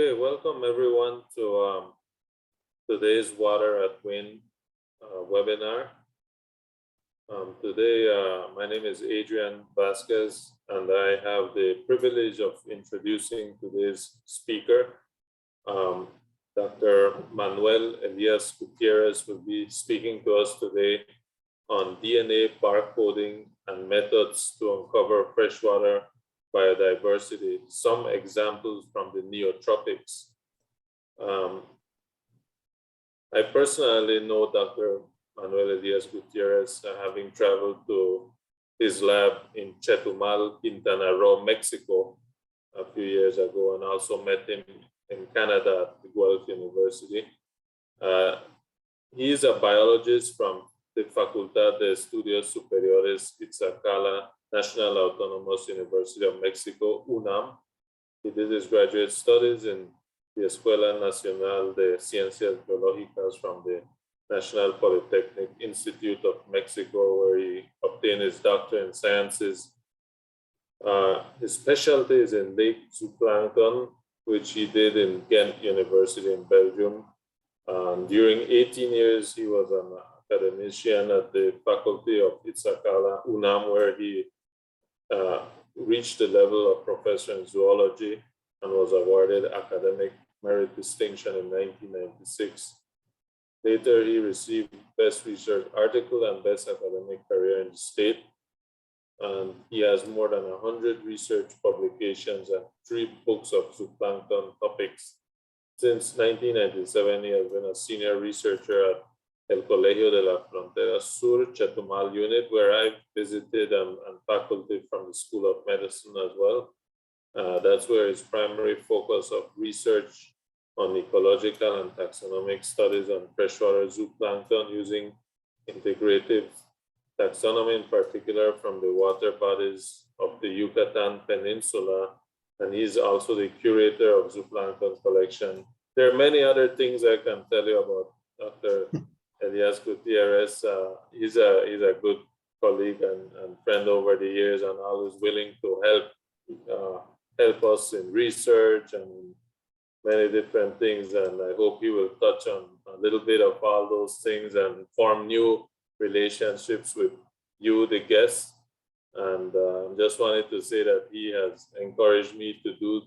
Okay, welcome everyone to today's Water at Wind webinar. Today, my name is Adrian Vasquez, and I have the privilege of introducing today's speaker. Dr. Manuel Elias-Gutierrez will be speaking to us today on DNA barcoding and methods to uncover freshwater biodiversity, some examples from the Neotropics. I personally know Dr. Manuel Elias-Gutierrez, having traveled to his lab in Chetumal, Quintana Roo, Mexico, a few years ago, and also met him in Canada at the Guelph University. He is a biologist from the Facultad de Estudios Superiores Iztacala, National Autonomous University of Mexico, UNAM. He did his graduate studies in the Escuela Nacional de Ciencias Biológicas from the National Polytechnic Institute of Mexico, where he obtained his doctorate in sciences. His specialty is in lake zooplankton, which he did in Ghent University in Belgium. During 18 years, he was an academician at the Faculty of Iztacala, UNAM, where he reached the level of professor in zoology and was awarded academic merit distinction in 1996. Later, he received Best Research Article and Best Academic Career in the state. And he has more than 100 research publications and 3 books of zooplankton topics. Since 1997, he has been a senior researcher at El Colegio de la Frontera Sur Chetumal unit, where I've visited and faculty from the School of Medicine as well. That's where his primary focus of research on ecological and taxonomic studies on freshwater zooplankton using integrative taxonomy, in particular from the water bodies of the Yucatan Peninsula. And he's also the curator of zooplankton collection. There are many other things I can tell you about Dr. Elias-Gutierrez. He's a good colleague and friend over the years, and always willing to help us in research and many different things. And I hope he will touch on a little bit of all those things and form new relationships with you, the guests. And just wanted to say that he has encouraged me to do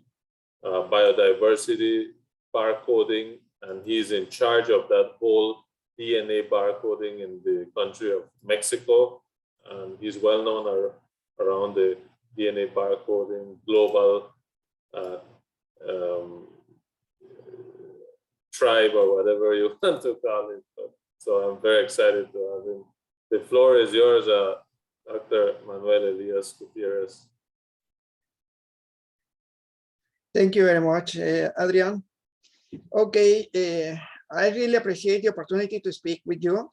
biodiversity barcoding, and he's in charge of that whole DNA barcoding in the country of Mexico. And he's well known around the DNA barcoding global tribe, or whatever you want to call it. So I'm very excited to have him. The floor is yours, Dr. Manuel Elias-Gutierrez. Thank you very much, Adrian. Okay, I really appreciate the opportunity to speak with you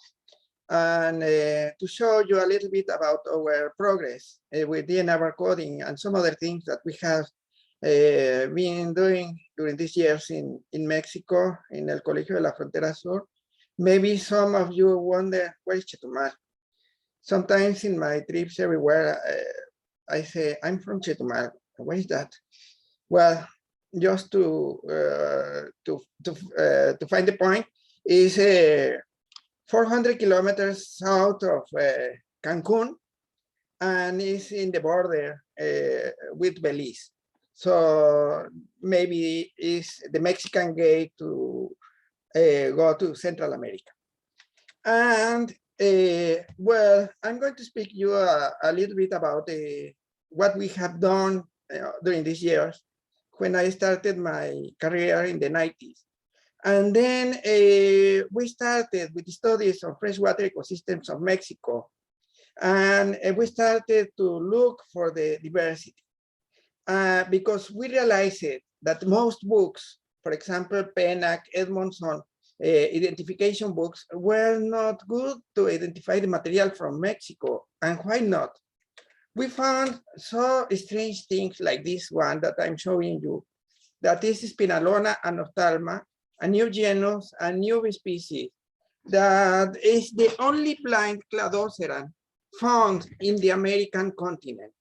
and to show you a little bit about our progress with DNA barcoding and some other things that we have been doing during these years in Mexico, in El Colegio de la Frontera Sur. Maybe some of you wonder, where is Chetumal? Sometimes in my trips everywhere, I say, I'm from Chetumal. Where is that? Well, just to find the point, is 400 kilometers south of Cancun, and is in the border with Belize. So maybe is the Mexican gate to go to Central America. And well, I'm going to speak to you a little bit about what we have done during these years when I started my career in the 90s. And then we started with the studies of freshwater ecosystems of Mexico. And we started to look for the diversity because we realized that most books, for example, PENAC, Edmondson, identification books were not good to identify the material from Mexico. And why not? We found so strange things like this one that I'm showing you, that is Spinalona anophtalma, a new genus, a new species, that is the only blind cladoceran found in the American continent.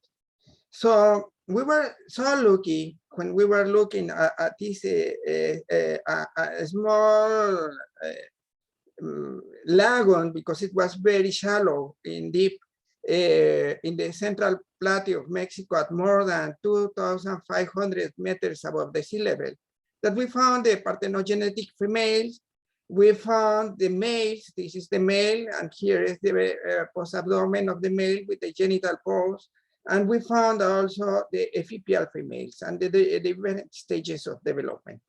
So we were so lucky when we were looking at this small lagoon, because it was very shallow in deep in the central plateau of Mexico at more than 2,500 meters above the sea level, that we found the parthenogenetic females. We found the males. This is the male, and here is the post-abdomen of the male with the genital pose. And we found also the ephepial females and the different stages of development.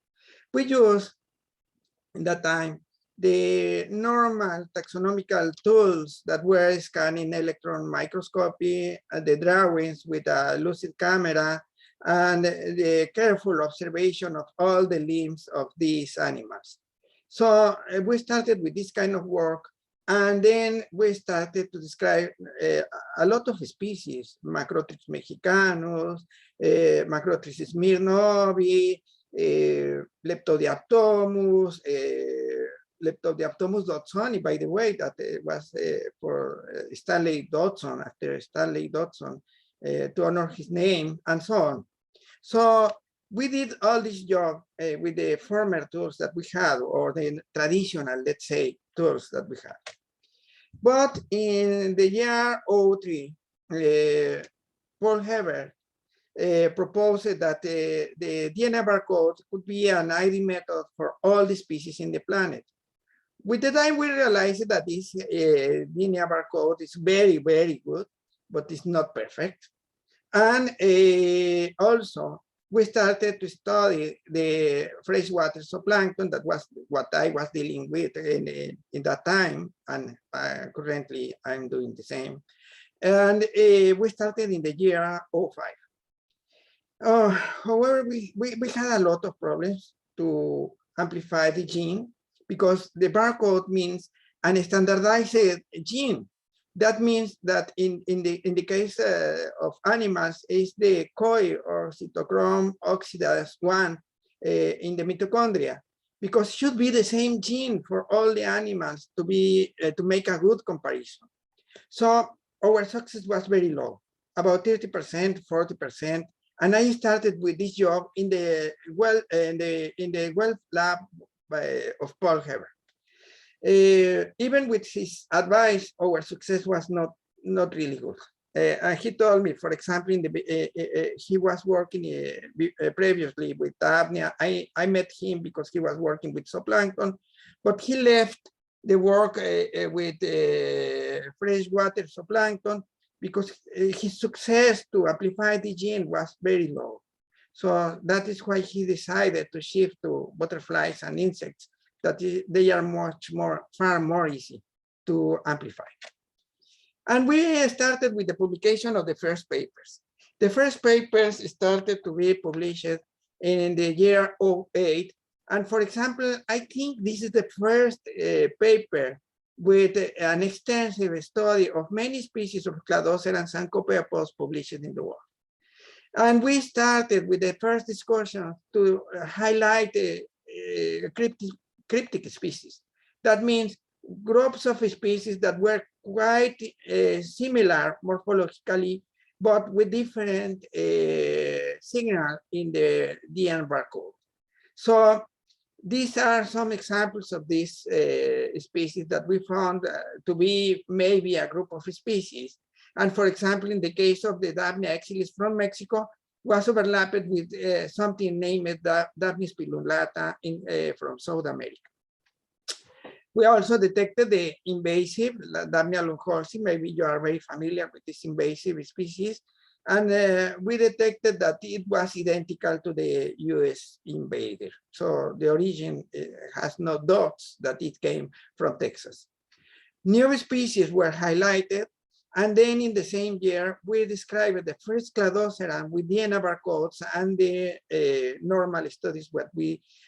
We used, in that time, the normal taxonomical tools that were scanning electron microscopy, the drawings with a lucid camera, and the careful observation of all the limbs of these animals. So we started with this kind of work, and then we started to describe a lot of species: Macrotris mexicanus, Macrotris smirnovi, Leptodiaptomus, Leptodiaptomus dodsoni, by the way, that was for Stanley Dodson, after Stanley Dodson, to honor his name, and so on. So we did all this job with the former tools that we had, or the traditional, let's say, tools that we had. But in the year 2003, Paul Hebert proposed that the DNA barcode could be an ID method for all the species in the planet. With the time, we realized that this DNA barcode is very, very good, but it's not perfect. And also, we started to study the freshwater zooplankton. That was what I was dealing with in that time, and currently I'm doing the same. And we started in the year 2005. However, we had a lot of problems to amplify the gene, because the barcode means an standardized gene. That means that in the case of animals, is the COI, or cytochrome oxidase 1 in the mitochondria, because it should be the same gene for all the animals to be to make a good comparison. So our success was very low, about 30%, 40%. And I started with this job in the well lab of Paul Hebert. Even with his advice, our success was not really good. And he told me, for example, he was working previously with apnea. I met him because he was working with zooplankton, but he left the work with freshwater zooplankton because his success to amplify the gene was very low. So that is why he decided to shift to butterflies and insects, that they are far more easy to amplify. And we started with the publication of the first papers. The first papers started to be published in the year 2008. And for example, I think this is the first paper with an extensive study of many species of cladocerans and copepods published in the world. And we started with the first discussion to highlight cryptic species. That means groups of species that were quite similar morphologically, but with different signal in the DNA barcode. So these are some examples of these species that we found to be maybe a group of species. And for example, in the case of the Daphnia exilis from Mexico, was overlapped with something named Daphnia spinulata from South America. We also detected the invasive Daphnia longhorsi. Maybe you are very familiar with this invasive species. And we detected that it was identical to the US invader. So the origin has no doubts that it came from Texas. New species were highlighted. And then in the same year, we described the first cladoceran with DNA barcodes and the normal studies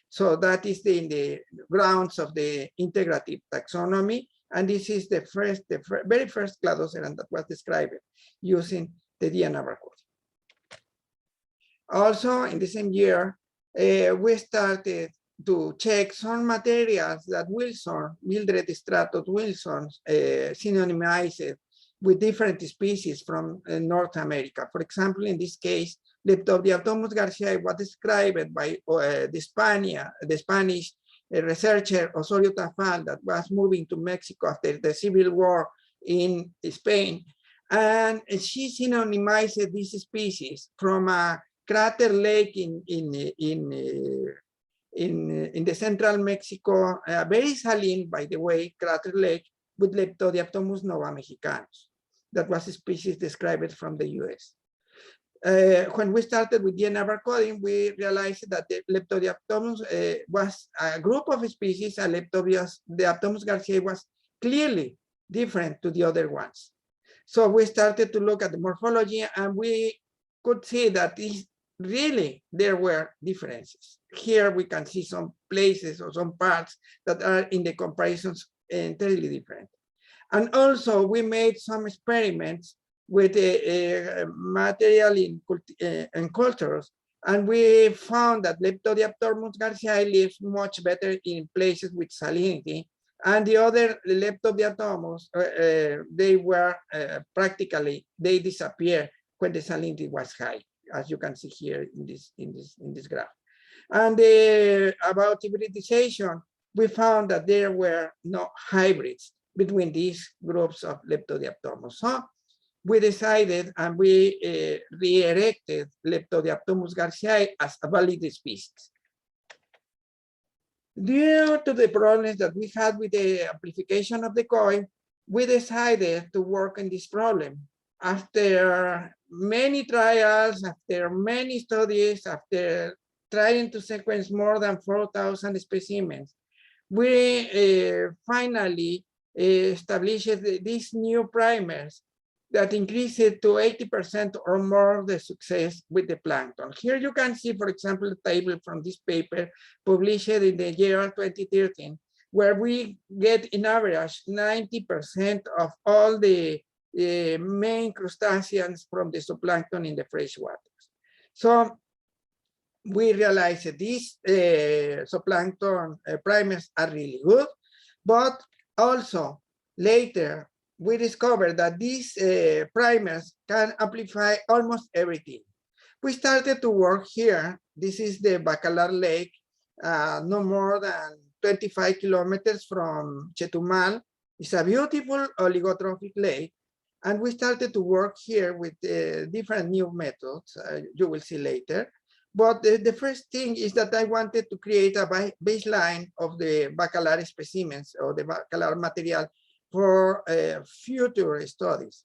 so that is in the grounds of the integrative taxonomy. And this is the very first cladoceran that was described using the DNA barcode. Also, in the same year, we started to check some materials that Mildred Stratos Wilson synonymized with different species from North America. For example, in this case, Leptodiaptomus garciai was described by the Spanish researcher Osorio Tafal that was moving to Mexico after the Civil War in Spain. And she synonymized this species from a crater lake in the central Mexico, very saline, by the way, crater lake, with Leptodiaptomus nova mexicanus. That was a species described from the US. When we started with DNA barcoding, we realized that the Leptodiaptomus was a group of species, and Leptodiaptomus garciai was clearly different to the other ones. So we started to look at the morphology, and we could see that really there were differences. Here we can see some places or some parts that are in the comparisons entirely different. And also we made some experiments with material in cultures, and we found that Leptodiaptomus garciai lives much better in places with salinity, and the other Leptodiaptomus, they were practically, they disappear when the salinity was high, as you can see here in this graph. And about hybridization, we found that there were no hybrids between these groups of Leptodiaptomus. So we decided, and we re-erected Leptodiaptomus garciai as a valid species. Due to the problems that we had with the amplification of the coil, we decided to work on this problem. After many trials, after many studies, after trying to sequence more than 4,000 specimens, we finally established these new primers that increased it to 80% or more of the success with the plankton. Here you can see, for example, a table from this paper published in the year 2013, where we get in average 90% of all the main crustaceans from the zooplankton in the freshwaters. So we realized that these zooplankton primers are really good, but also later we discovered that these primers can amplify almost everything. We started to work here. This is the Bacalar Lake, no more than 25 kilometers from Chetumal. It's a beautiful oligotrophic lake. And we started to work here with different new methods, you will see later. But the first thing is that I wanted to create a baseline of the Bacalar specimens or the Bacalar material for future studies.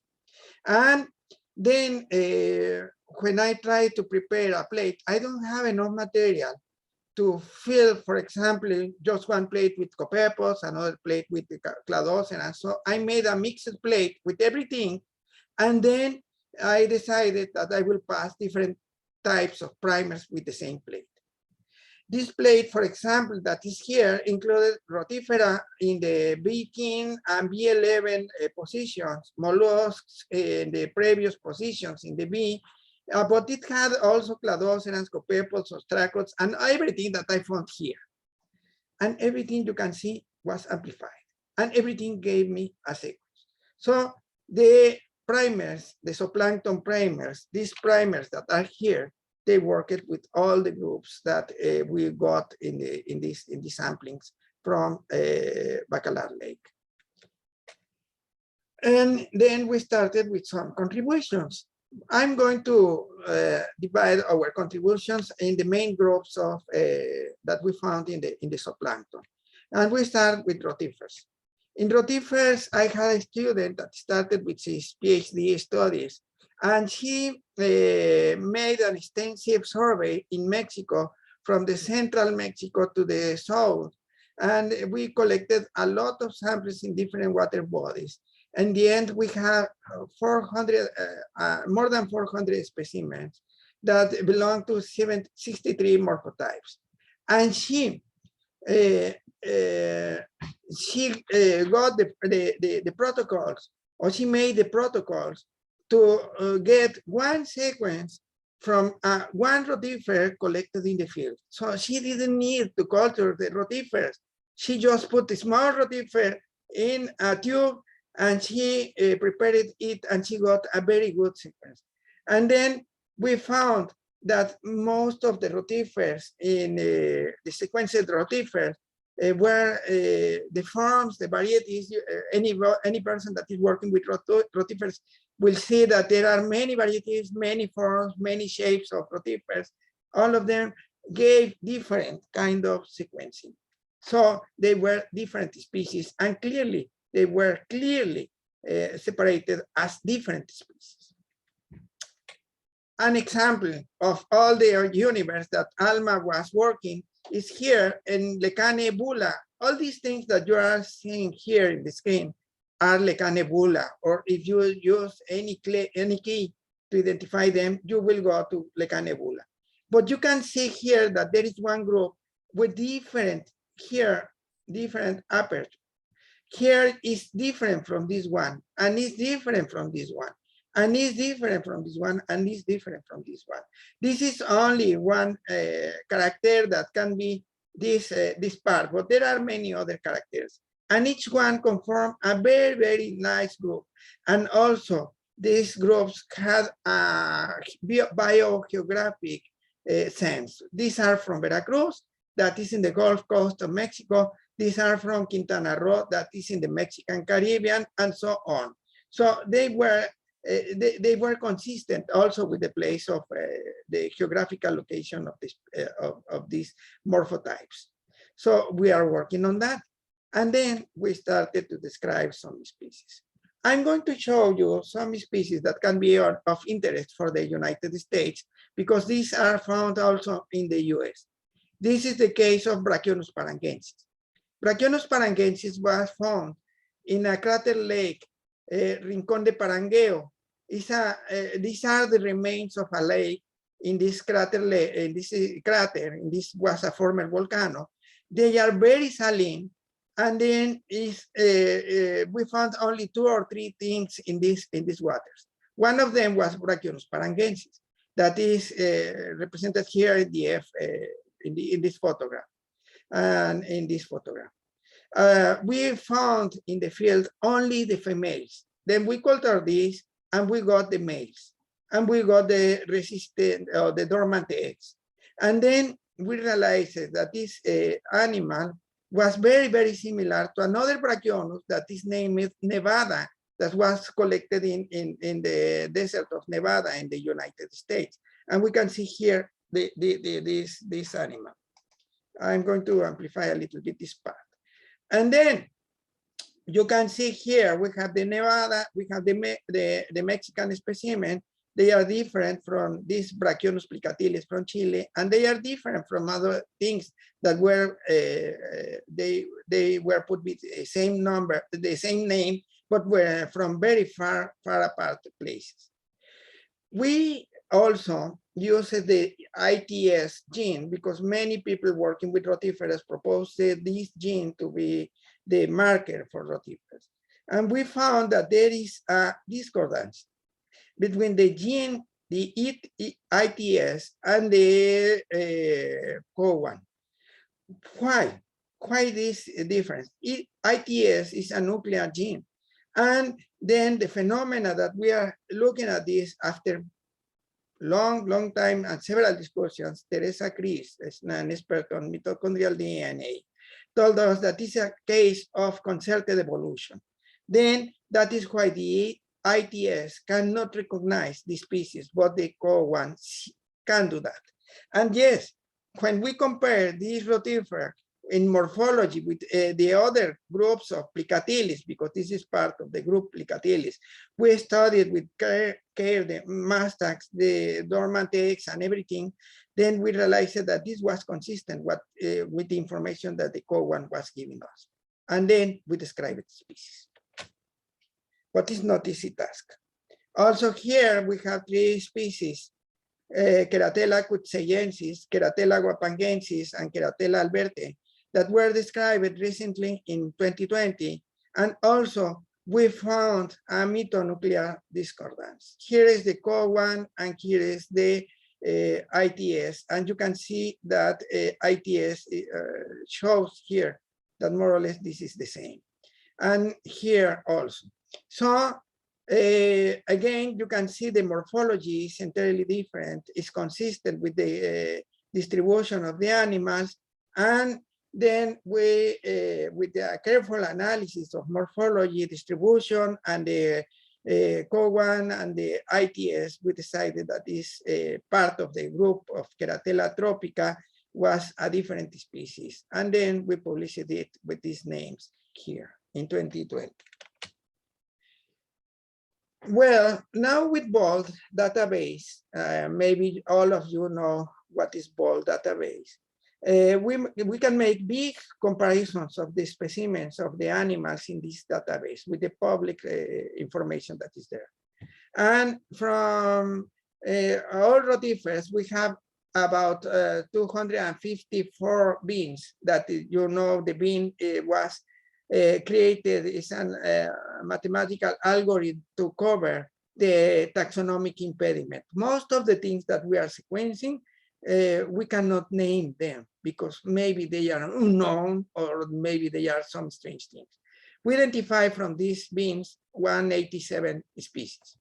And then when I try to prepare a plate, I don't have enough material to fill, for example, just one plate with copepods, another plate with the cladoceran. So I made a mixed plate with everything. And then I decided that I will pass different types of primers with the same plate. This plate, for example, that is here included rotifera in the B10 and B11 positions, mollusks in the previous positions in the B, but it had also cladocerans, copepods, ostracods, and everything that I found here. And everything you can see was amplified, and everything gave me a sequence. So the primers, the zooplankton primers, these primers that are here, they worked with all the groups that we got in these samplings from Bacalar Lake. And then we started with some contributions. I'm going to divide our contributions in the main groups of that we found in the zooplankton. And we start with rotifers. In rotifers, I had a student that started with his PhD studies, and she made an extensive survey in Mexico from the central Mexico to the south. And we collected a lot of samples in different water bodies. In the end, we have more than 400 specimens that belong to 63 morphotypes. And she got the protocols, or she made the protocols to get one sequence from one rotifer collected in the field. So she didn't need to culture the rotifers. She just put the small rotifer in a tube, and she prepared it, and she got a very good sequence. And then we found that most of the rotifers in the sequential rotifers were the forms, the varieties. Any person that is working with rotifers will see that there are many varieties, many forms, many shapes of rotifers. All of them gave different kind of sequencing. So they were different species, and clearly they were clearly separated as different species. An example of all the universe that Alma was working is here in Lecanebula. All these things that you are seeing here in the screen are Lecanebula, or if you use any key to identify them, you will go to Lecanebula. But you can see here that there is one group with different aperture. Here is different from this one, and is different from this one, and is different from this one, and is different from this one. This is only one character that can be this part, but there are many other characters, and each one conform a very, very nice group. And also, these groups had a biogeographic sense. These are from Veracruz, that is in the Gulf Coast of Mexico. These are from Quintana Roo, that is in the Mexican Caribbean, and so on. So they were consistent also with the place of the geographical location of this of these morphotypes. So we are working on that, and then we started to describe some species. I'm going to show you some species that can be of interest for the United States, because these are found also in the US. This is the case of Brachionus parangensis. Brachionus parangensis was found in a crater lake, Rincón de Parangueo. These are the remains of a lake in this crater. This was a former volcano. They are very saline, and then we found only 2 or 3 things in these waters. One of them was Brachionus parangensis, that is represented here in the in this photograph. And in this photograph, we found in the field only the females. Then we cultured this, and we got the males, and we got the resistant or the dormant eggs. And then we realized that this animal was very, very similar to another Brachionus that is named Nevada, that was collected in the desert of Nevada in the United States. And we can see here this animal. I'm going to amplify a little bit this part. And then you can see here, we have the Nevada, we have the Mexican specimen. They are different from this Brachionus plicatilis from Chile, and they are different from other things that were, they were put with the same number, the same name, but were from very far apart places. We also use the ITS gene because many people working with rotifers proposed this gene to be the marker for rotifers. And we found that there is a discordance between the gene, the ITS, and the CO1. Why? Why this difference? ITS is a nuclear gene. And then the phenomena that we are looking at this after long time and several discussions, Teresa Chris, an expert on mitochondrial DNA, told us that this is a case of concerted evolution. Then that is why the ITS cannot recognize the species, but the CO1 can do that. And yes, when we compare this rotifer in morphology with the other groups of plicatilis, because this is part of the group plicatilis, we studied with care the mastax, the dormant eggs, and everything. Then we realized that this was consistent with the information that the CO1 was giving us. And then we described the species. What is not easy task. Also here we have 3 species, Keratella cutseiensis, Keratella guapangensis, and Keratella alberte, that were described recently in 2020. And also we found a mitonuclear discordance. Here is the CO1 and here is the ITS. And you can see that ITS shows here that more or less this is the same. And here also. So Again, you can see the morphology is entirely different. It's consistent with the distribution of the animals. And then we, with the careful analysis of morphology, distribution, and the COGAN and the ITS, we decided that this part of the group of Keratella tropica was a different species. And then we published it with these names here in 2020. Well, now with BOLD database, maybe all of you know what is BOLD database. We can make big comparisons of the specimens of the animals in this database with the public information that is there. And from all rotifers, we have about 254 beans that, you know, the bean was created is a mathematical algorithm to cover the taxonomic impediment. Most of the things that we are sequencing, we cannot name them because maybe they are unknown or maybe they are some strange things. We identify from these beans 187 species.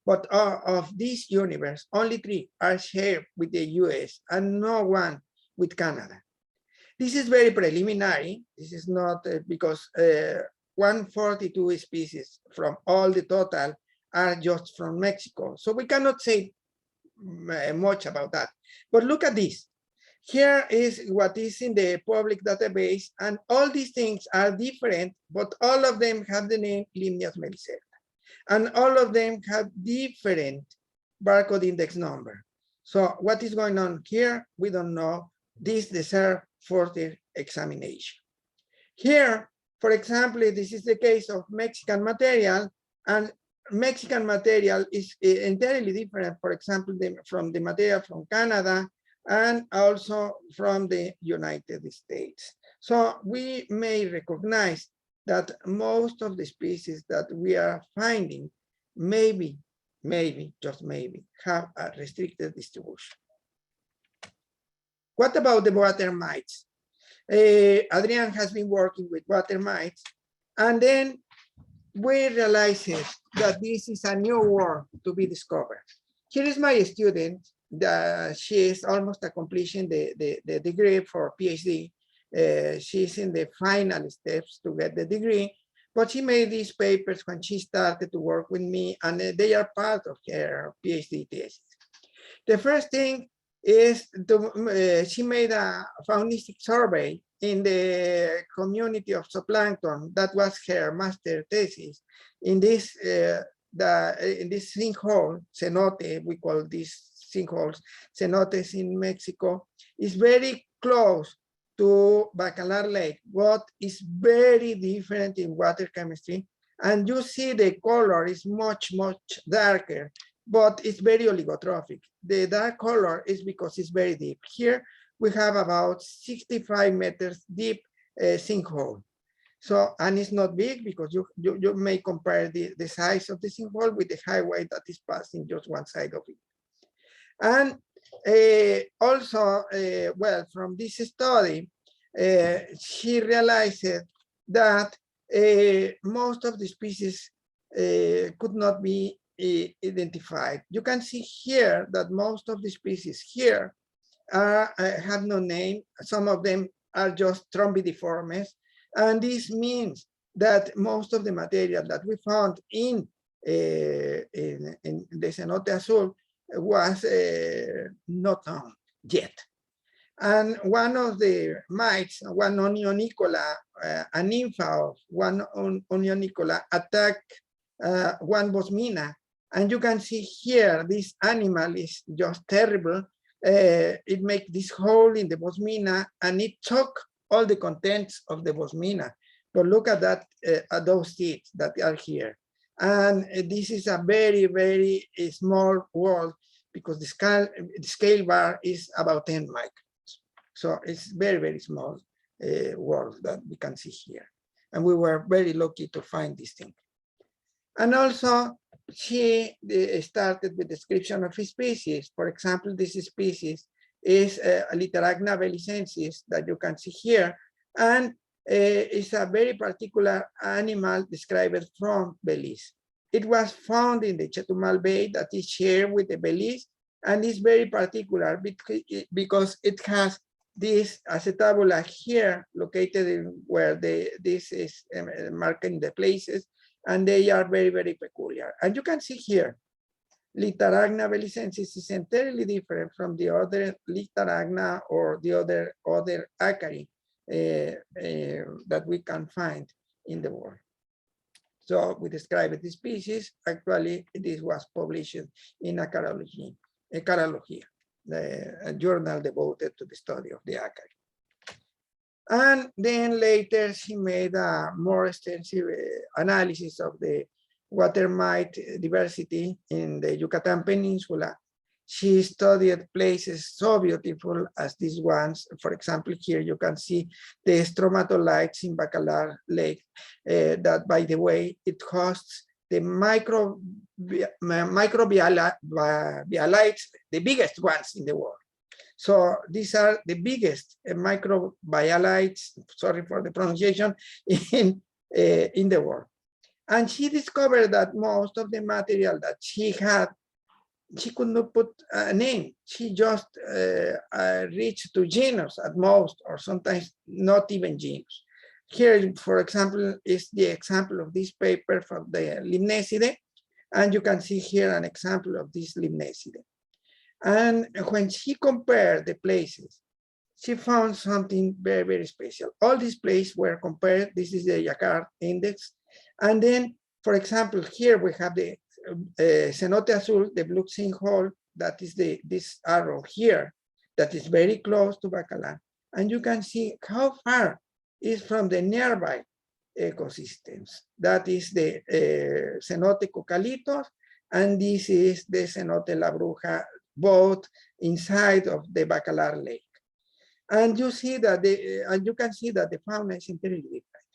But of this universe, only 3 are shared with the US and no one with Canada. This is very preliminary. This is not because 142 species from all the total are just from Mexico. So we cannot say much about that. But look at this. Here is what is in the public database, and all these things are different, but all of them have the name Limnias mellicerta. And all of them have different barcode index number. So what is going on here? We don't know. This deserves further examination. Here, for example, this is the case of Mexican material, and Mexican material is entirely different, for example, from the material from Canada and also from the United States. So we may recognize that most of the species that we are finding maybe, just maybe, have a restricted distribution. What about the water mites? Adrian has been working with water mites, and then we realized that this is a new world to be discovered. Here is my student. She is almost accomplishing the degree for PhD. She's in the final steps to get the degree, but she made these papers when she started to work with me, and they are part of her PhD thesis. The first thing is she made a faunistic survey in the community of zooplankton. That was her master thesis. In this sinkhole, cenote, we call these sinkholes cenotes in Mexico, is very close to Bacalar Lake. What is very different in water chemistry, and you see the color is much darker, but it's very oligotrophic. The dark color is because it's very deep. Here we have about 65 meters deep sinkhole. So, and it's not big because you may compare the size of the sinkhole with the highway that is passing just one side of it. And also, well, from this study, she realized that most of the species could not be identified. You can see here that most of the species here have no name. Some of them are just Trombidiformes. And this means that most of the material that we found in the Cenote Azul was not known yet. And one of the mites, one onionicola, a nympha of one onionicola attacked one bosmina. And you can see here, this animal is just terrible. It makes this hole in the bosmina and it took all the contents of the bosmina. But look at that, at those seeds that are here. And this is a very small world because the scale bar is about 10 microns. So it's very small world that we can see here. And we were very lucky to find this thing. And also, she started with description of species. For example, this species is Literagna belizensis that you can see here. And it's a very particular animal described from Belize. It was found in the Chetumal Bay that is shared with the Belize, and is very particular because it has this acetabula here located in where this is marking the places, and they are very, very peculiar. And you can see here, Litaragna belizensis is entirely different from the other Litaragna or the other acarii that we can find in the world. So we described the species. Actually, this was published in Acarologia, a journal devoted to the study of the acarii. And then later she made a more extensive analysis of the water mite diversity in the Yucatan Peninsula. She studied places so beautiful as these ones. For example, here you can see the stromatolites in Bacalar Lake, that, by the way, it hosts the microbialites, the biggest ones in the world. So these are the biggest microbialites, sorry for the pronunciation, in the world. And she discovered that most of the material that she had, she could not put a name. She just reached to genus at most, or sometimes not even genus. Here, for example, is the example of this paper from the Limnesidae. And you can see here an example of this Limnesidae. And when she compared the places, she found something very, very special. All these places were compared. This is the Yacar index. And then, for example, here we have the cenote azul, the blue sinkhole, that is this arrow here, that is very close to Bacalar. And you can see how far is from the nearby ecosystems. That is the cenote cocalitos, and this is the cenote la bruja, both inside of the Bacalar Lake. And you see that you can see that the fauna is entirely different.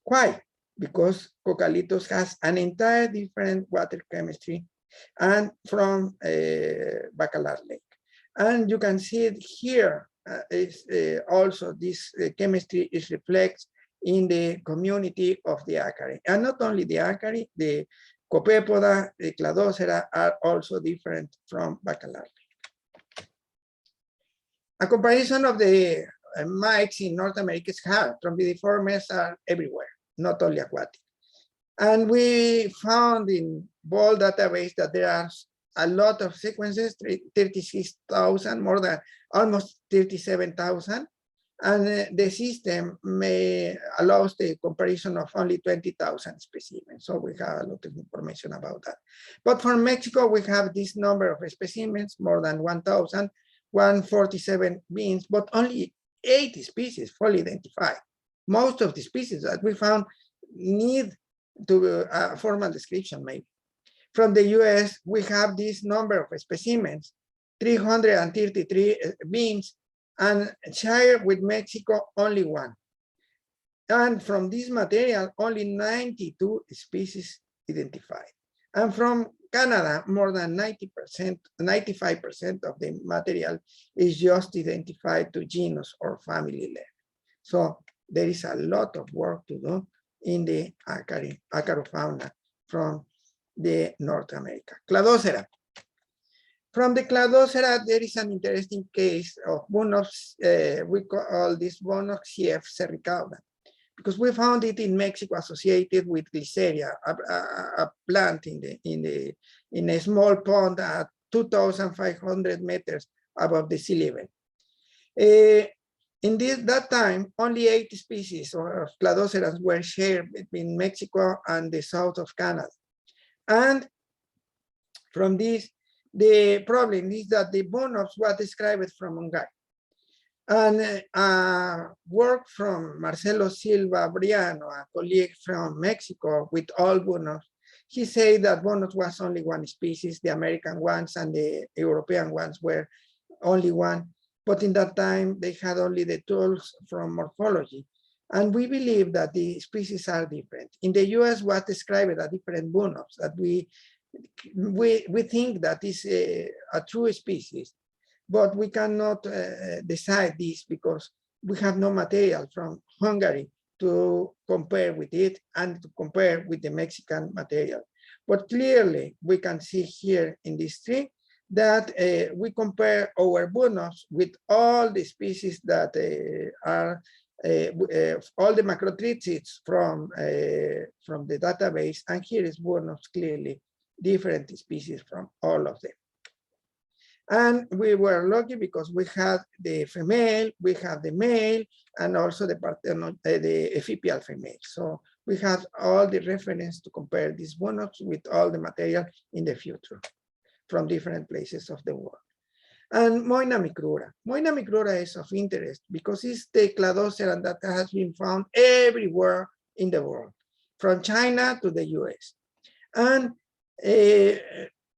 Why? Because Cocalitos has an entire different water chemistry and from Bacalar Lake. And you can see it here is also this chemistry is reflected in the community of the acarii. And not only the acarii, the copepoda, the cladocera are also different from Bacalar Lake. A comparison of the mites in North America is hard. Trombidiformes are everywhere, not only aquatic. And we found in Ball database that there are a lot of sequences, 36,000, more than almost 37,000. And the system allows the comparison of only 20,000 specimens. So we have a lot of information about that. But for Mexico, we have this number of specimens, more than 1,000, 147 beings, but only 80 species fully identified. Most of the species that we found need to a formal description, maybe. From the US, we have this number of specimens, 333 beings, and shared with Mexico only one. And from this material, only 92 species identified. And from Canada, more than 90%, 95% of the material is just identified to genus or family level. So there is a lot of work to do in the acarofauna from the North America. Cladocera. From the Cladocera, there is an interesting case of Bunops, we call this Bunops cerricauda, because we found it in Mexico associated with Glyceria, a plant in a small pond at 2,500 meters above the sea level. In that time, only 8 species of Cladoceras were shared between Mexico and the south of Canada. And from this, the problem is that the Bunops was described from Hungary. And work from Marcelo Silva Briano, a colleague from Mexico with all Bunops, he said that Bunops was only one species, the American ones and the European ones were only one. But in that time, they had only the tools from morphology. And we believe that the species are different. In the US, was described a different Bunops that we think that is a true species, but we cannot decide this because we have no material from Hungary to compare with it and to compare with the Mexican material. But clearly, we can see here in this tree that we compare our bunos with all the species that are all the macrotrichids from the database, and here is bunos clearly different species from all of them. And we were lucky because we had the female, we had the male, and also the ephepial female. So we have all the reference to compare these bunos with all the material in the future from different places of the world. And Moina micrura. Moina micrura is of interest because it's the cladoceran that has been found everywhere in the world, from China to the US. And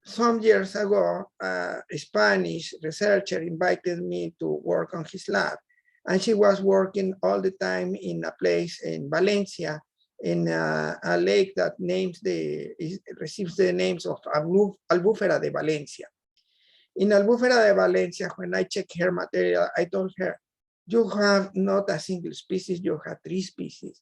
some years ago, a Spanish researcher invited me to work on his lab. And she was working all the time in a place in Valencia, in a lake that receives the names of Albufera de Valencia. In Albufera de Valencia, when I checked her material, I told her, you have not a single species, you have 3 species.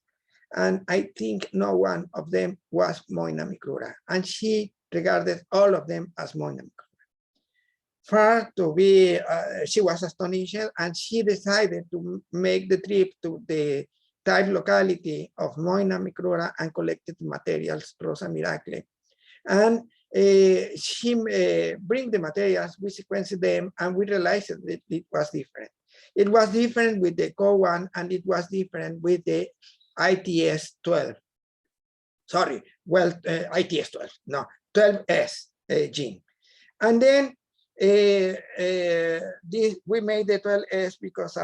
And I think no one of them was Moina micrura. And she regarded all of them as Moina micrura. Far to be, she was astonished, and she decided to make the trip to the type locality of Moina micrura and collected materials, Rosa Miracle. And she bring the materials, we sequenced them, and we realized that it was different. It was different with the CO1, and it was different with the ITS12. Sorry, well, ITS12, no, 12S gene. And then we made the 12S because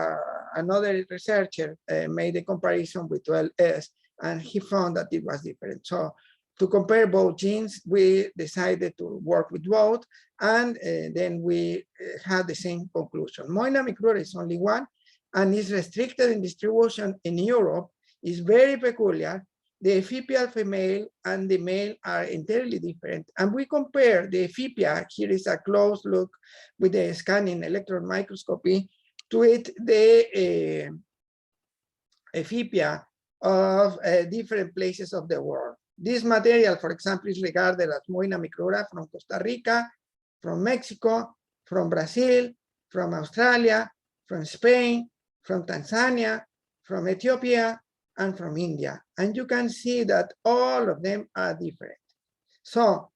another researcher made a comparison with 12S, and he found that it was different. So to compare both genes, we decided to work with both, and then we had the same conclusion. Moina micrura is only one, and is restricted in distribution in Europe. Is very peculiar. The ephepial female and the male are entirely different. And we compare the ephepia, here is a close look with the scanning electron microscopy, to it the ephepia of different places of the world. This material, for example, is regarded as Moina micrura from Costa Rica, from Mexico, from Brazil, from Australia, from Spain, from Tanzania, from Ethiopia, and from India. And you can see that all of them are different. So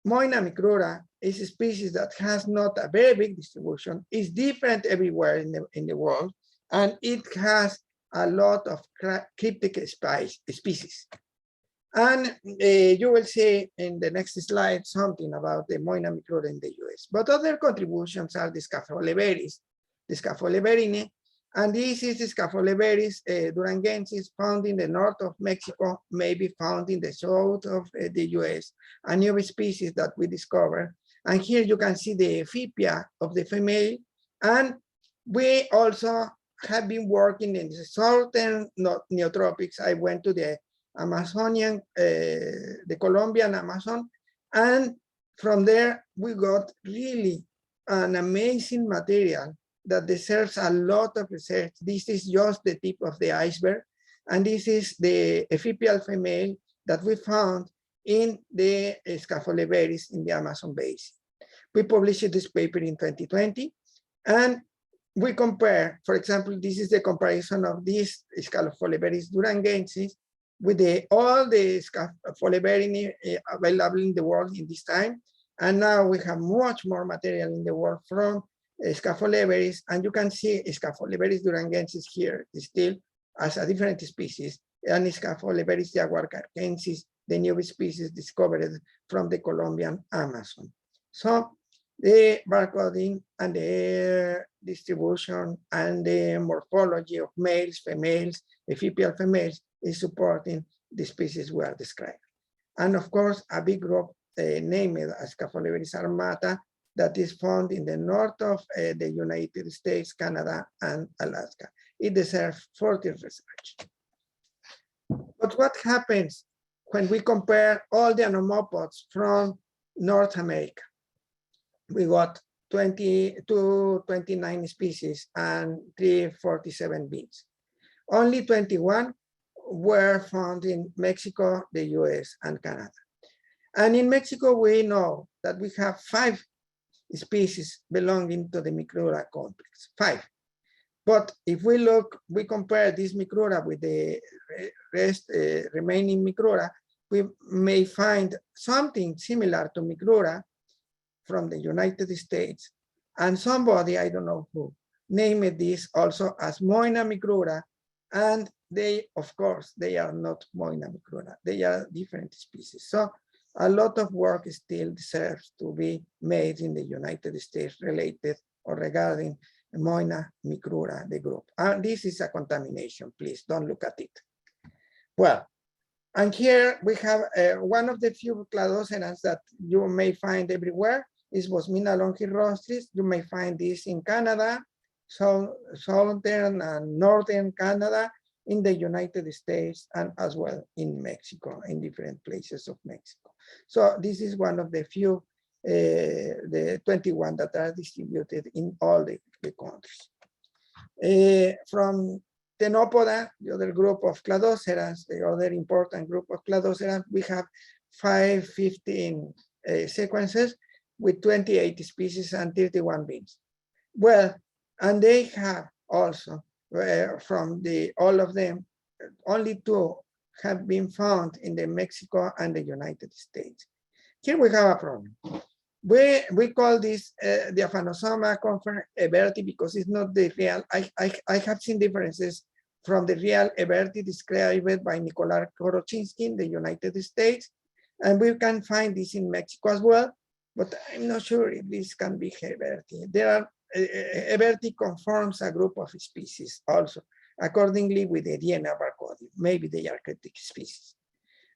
Moina micrura is a species that has not a very big distribution, is different everywhere in the world, and it has a lot of cryptic species. And you will see in the next slide something about the Moina micrura in the US. But other contributions are the Leberis, the Leberini, and this is the Leberis durangensis, found in the north of Mexico, maybe found in the south of the US, a new species that we discovered. And here you can see the ephepia of the female. And we also have been working in the southern neotropics. I went to the Amazonian, the Colombian Amazon, and from there we got really an amazing material that deserves a lot of research. This is just the tip of the iceberg, and this is the ephepial female that we found in the Leberis in the Amazon basin. We published this paper in 2020, and we compare, for example, this is the comparison of this Leberis durangensis with all the Leberini available in the world in this time. And now we have much more material in the world from Leberis, and you can see Leberis durangensis here still as a different species, and Leberis jaguarcarcensis, the new species discovered from the Colombian Amazon. So the barcoding and the distribution and the morphology of males, females, ephepial females is supporting the species we are describing. And of course, a big group named as Leberis armata that is found in the north of the United States, Canada, and Alaska. It deserves further research. But what happens when we compare all the anomopods from North America? We got 29 species and 347 beans. Only 21 were found in Mexico, the US, and Canada. And in Mexico, we know that we have 5 species belonging to the Micrura complex, 5. But if we compare this Micrura with the remaining Micrura, we may find something similar to Micrura from the United States. And somebody, I don't know who, named this also as Moina Micrura. And they, of course, they are not Moina Micrura. They are different species. So a lot of work still deserves to be made in the United States related or regarding Moina Micrura, the group. And this is a contamination, please don't look at it. Well, and here we have one of the few cladocerans that you may find everywhere is Bosmina longirostris. You may find this in Canada, southern and northern Canada, in the United States, and as well in Mexico, in different places of Mexico. So this is one of the few, the 21 that are distributed in all the countries. From Ctenopoda, the other group of cladocerans, the other important group of cladocerans, we have 515 sequences with 28 species and 31 beans. Well, and they have also, from all of them, only 2 have been found in the Mexico and the United States. Here we have a problem. We call this Diaphanosoma confer Heberti because it's not the real. I have seen differences from the real Heberti described by Nikolai Korochinski in the United States, and we can find this in Mexico as well, but I'm not sure if this can be Heberti. There are Heberti conforms a group of species also, accordingly with the DNA barcoding. Maybe they are critic species.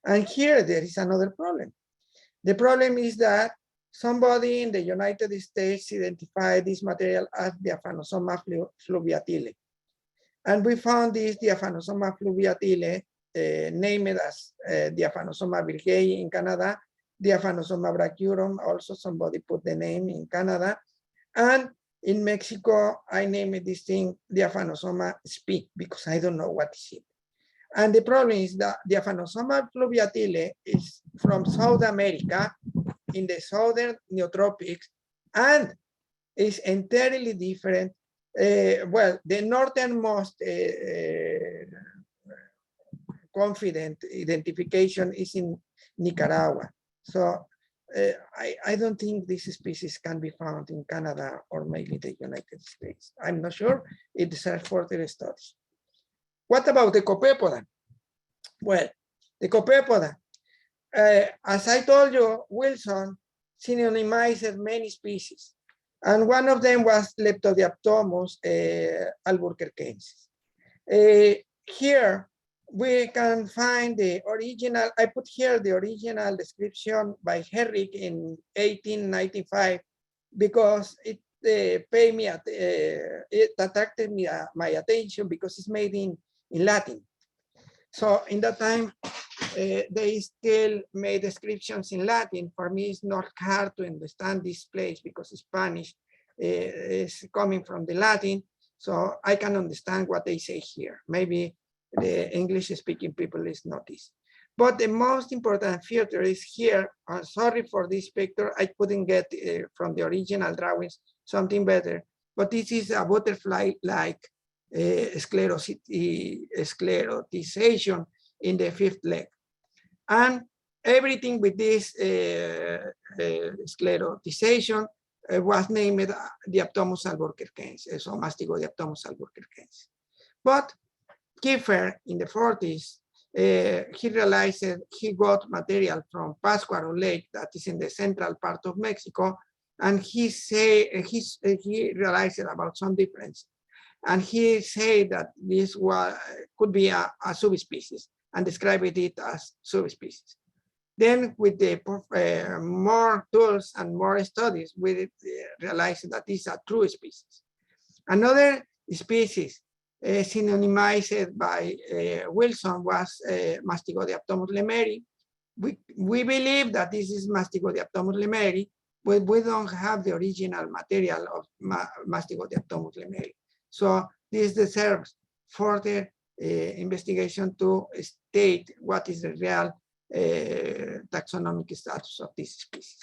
And here there is another problem. The problem is that somebody in the United States identified this material as Diaphanosoma fluviatile. And we found this Diaphanosoma fluviatile named as Diaphanosoma virgei in Canada, Diaphanosoma brachyurum, also somebody put the name in Canada. And in Mexico, I named this thing Diaphanosoma sp because I don't know what is it. And the problem is that Diaphanosoma fluviatile is from South America in the southern Neotropics and is entirely different. Well, the northernmost confident identification is in Nicaragua. So I don't think this species can be found in Canada or maybe the United States. I'm not sure. It deserves further studies. What about the copepoda? Well, the copepoda, as I told you, Wilson synonymized many species. And one of them was Leptodiaptomus albuquerquensis. Here we can find the original, I put here the original description by Herrick in 1895 because it paid me, it attracted me, my attention because it's made in Latin. So in that time, they still made descriptions in Latin. For me, it's not hard to understand this place because Spanish is coming from the Latin. So I can understand what they say here. Maybe the English-speaking people is not this. But the most important feature is here. I'm sorry for this picture. I couldn't get from the original drawings something better. But this is a butterfly-like sclerotization in the 5th leg. And everything with this sclerotization was named Diaptomus albuquerquensis, so Mastigodiaptomus albuquerquensis. But Kiefer in the 40s, he realized he got material from Pátzcuaro Lake that is in the central part of Mexico, and he realized about some difference. And he said that this could be a subspecies and described it as subspecies. Then with the more tools and more studies, we realized that this is a true species. Another species synonymized by Wilson was Mastigodiaptomus lemeri. We believe that this is Mastigodiaptomus lemeri, but we don't have the original material of Mastigodiaptomus lemeri. So this deserves further investigation to state what is the real taxonomic status of this species.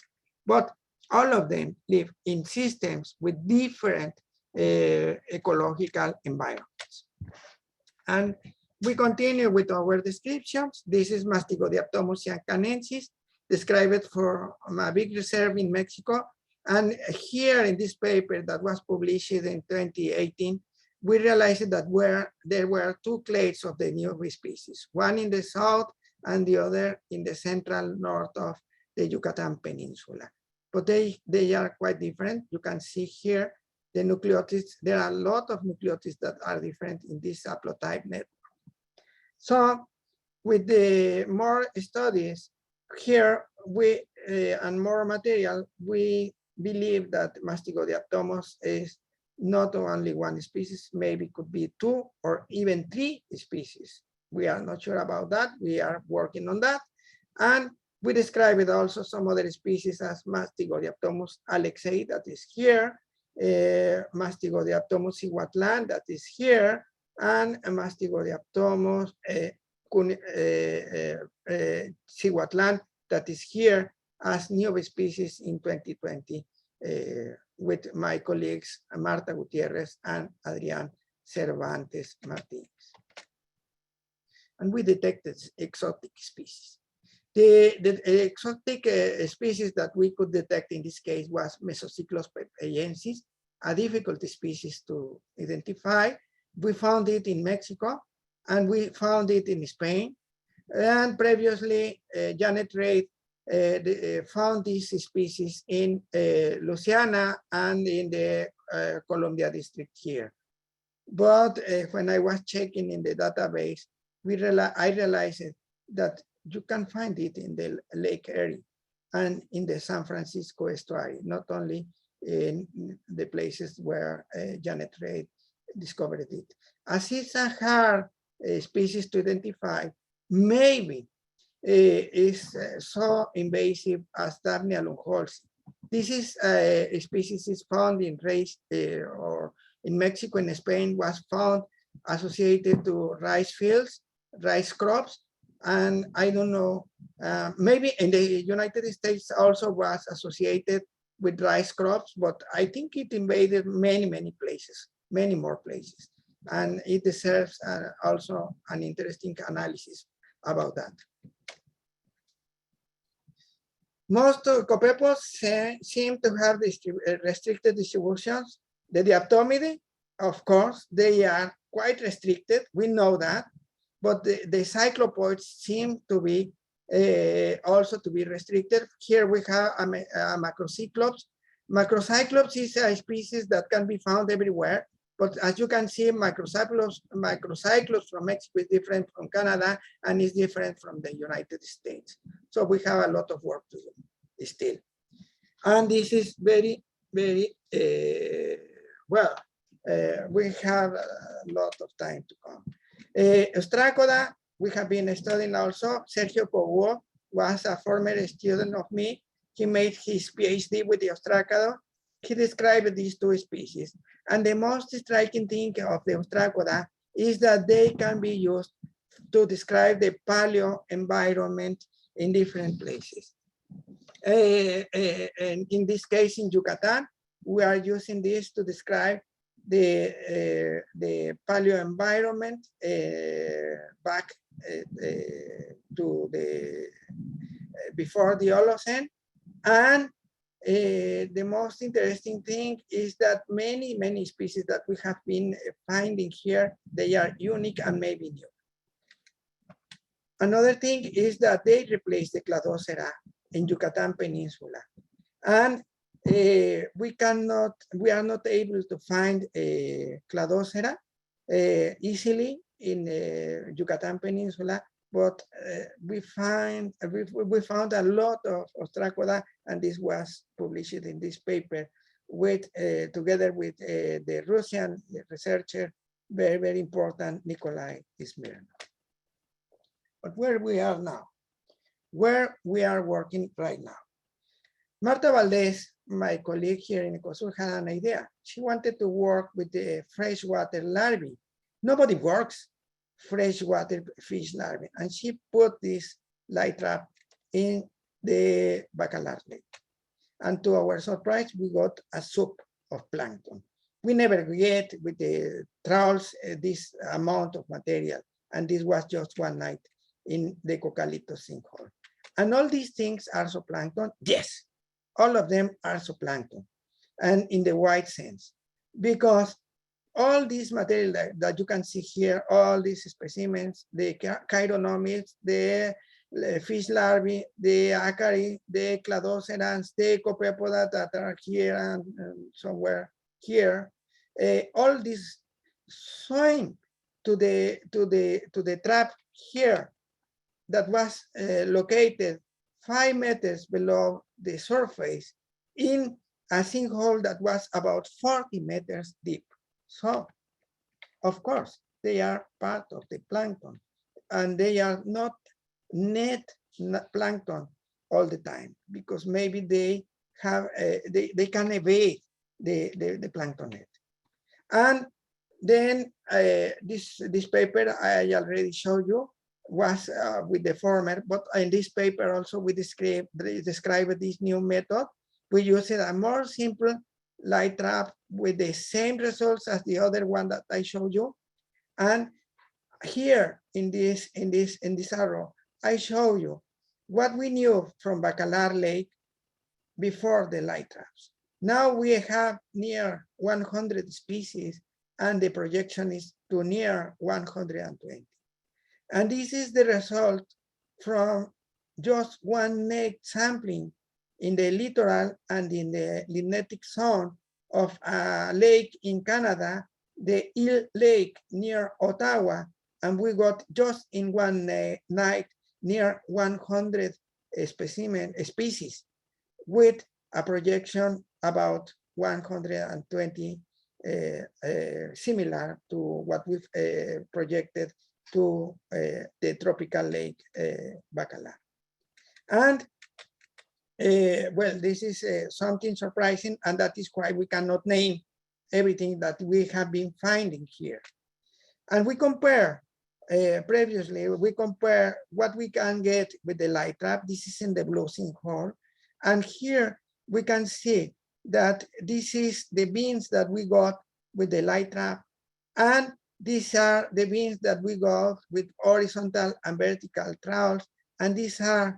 But all of them live in systems with different ecological environments. And we continue with our descriptions. This is Mastigodiaptomus yancanensis, described from a big reserve in Mexico. And here in this paper that was published in 2018, we realized that there were two clades of the new species, one in the south and the other in the central north of the Yucatan Peninsula. But they are quite different. You can see here the nucleotides. There are a lot of nucleotides that are different in this haplotype network. So with the more studies here, and more material, we believe that Mastigodiaptomus is not only one species, maybe could be two or even three species. We are not sure about that. We are working on that. And we described also some other species as Mastigodiaptomus alexei, that is here, Mastigodiaptomus cihuatlan, that is here, and Mastigodiaptomus cihuatlan, that is here, as new species in 2020 with my colleagues Marta Gutierrez and Adrián Cervantes Martínez. And we detected exotic species. The exotic species that we could detect in this case was Mesocyclos pepeyensis, a difficult species to identify. We found it in Mexico and we found it in Spain. And previously, Janet Reid found this species in Louisiana and in the Columbia district here. But when I was checking in the database, I realized that you can find it in the Lake Erie and in the San Francisco estuary, not only in the places where Janet Reid discovered it. As it's a hard species to identify, maybe is so invasive as Daphnia lungholzi. This is a species is found in or in Mexico and Spain, was found associated to rice fields, rice crops, and I don't know, maybe in the United States also was associated with rice crops, but I think it invaded many places, many more places. And it deserves also an interesting analysis about that. Most copepods seem to have restricted distributions. The diaptomidae, of course, they are quite restricted. We know that. But the cyclopods seem to be also to be restricted. Here we have a macrocyclops. Macrocyclops is a species that can be found everywhere. But as you can see, macrocyclops from Mexico is different from Canada and is different from the United States. So we have a lot of work to do still. And this is very well, we have a lot of time to come. Ostracoda, we have been studying also. Sergio Cobo was a former student of me. He made his PhD with the ostracoda. He described these two species. And the most striking thing of the ostracoda is that they can be used to describe the paleo environment in different places. And in this case, in Yucatan, we are using this to describe the paleo environment back to the before the Holocene. And the most interesting thing is that many species that we have been finding here, they are unique and maybe new. Another thing is that they replace the cladocera in Yucatan Peninsula. And we are not able to find cladocera easily in Yucatan Peninsula, but we found a lot of ostracoda, and this was published in this paper with together with the Russian researcher, very important, Nikolai Smirnov. But where we are now, where we are working right now. Marta Valdez, my colleague here in ECOSUR, had an idea. She wanted to work with the freshwater larvae. Nobody works freshwater fish larvae. And she put this light trap in the Bacalar Lake. And to our surprise, we got a soup of plankton. We never get with the trawls this amount of material. And this was just one night in the Cocalitos sinkhole. And all these things are zooplankton? Yes, all of them are zooplankton, and in the wide sense, because all this material that you can see here, all these specimens, the chironomids, the fish larvae, the acarii, the cladocerans, the copepoda that are here and somewhere here, all this swim to the trap here that was located 5 meters below the surface in a sinkhole that was about 40 meters deep. So, of course, they are part of the plankton, and they are not net plankton all the time, because maybe they have they can evade the plankton net. And then this paper I already showed you was with the former, but in this paper also we describe this new method. We use a more simple light trap with the same results as the other one that I showed you. And here in this arrow, I show you what we knew from Bacalar Lake before the light traps. Now we have near 100 species, and the projection is to near 120. And this is the result from just one neck sampling in the littoral and in the limnetic zone of a lake in Canada, the Eel Lake near Ottawa, and we got just in one night near 100 species with a projection about 120, similar to what we've projected to the tropical lake Bacalar. And well, this is something surprising, and that is why we cannot name everything that we have been finding here. And we compare, previously, we compare what we can get with the light trap. This is in the blue sinkhole. And here we can see that this is the beans that we got with the light trap. And these are the beans that we got with horizontal and vertical trawls. And these are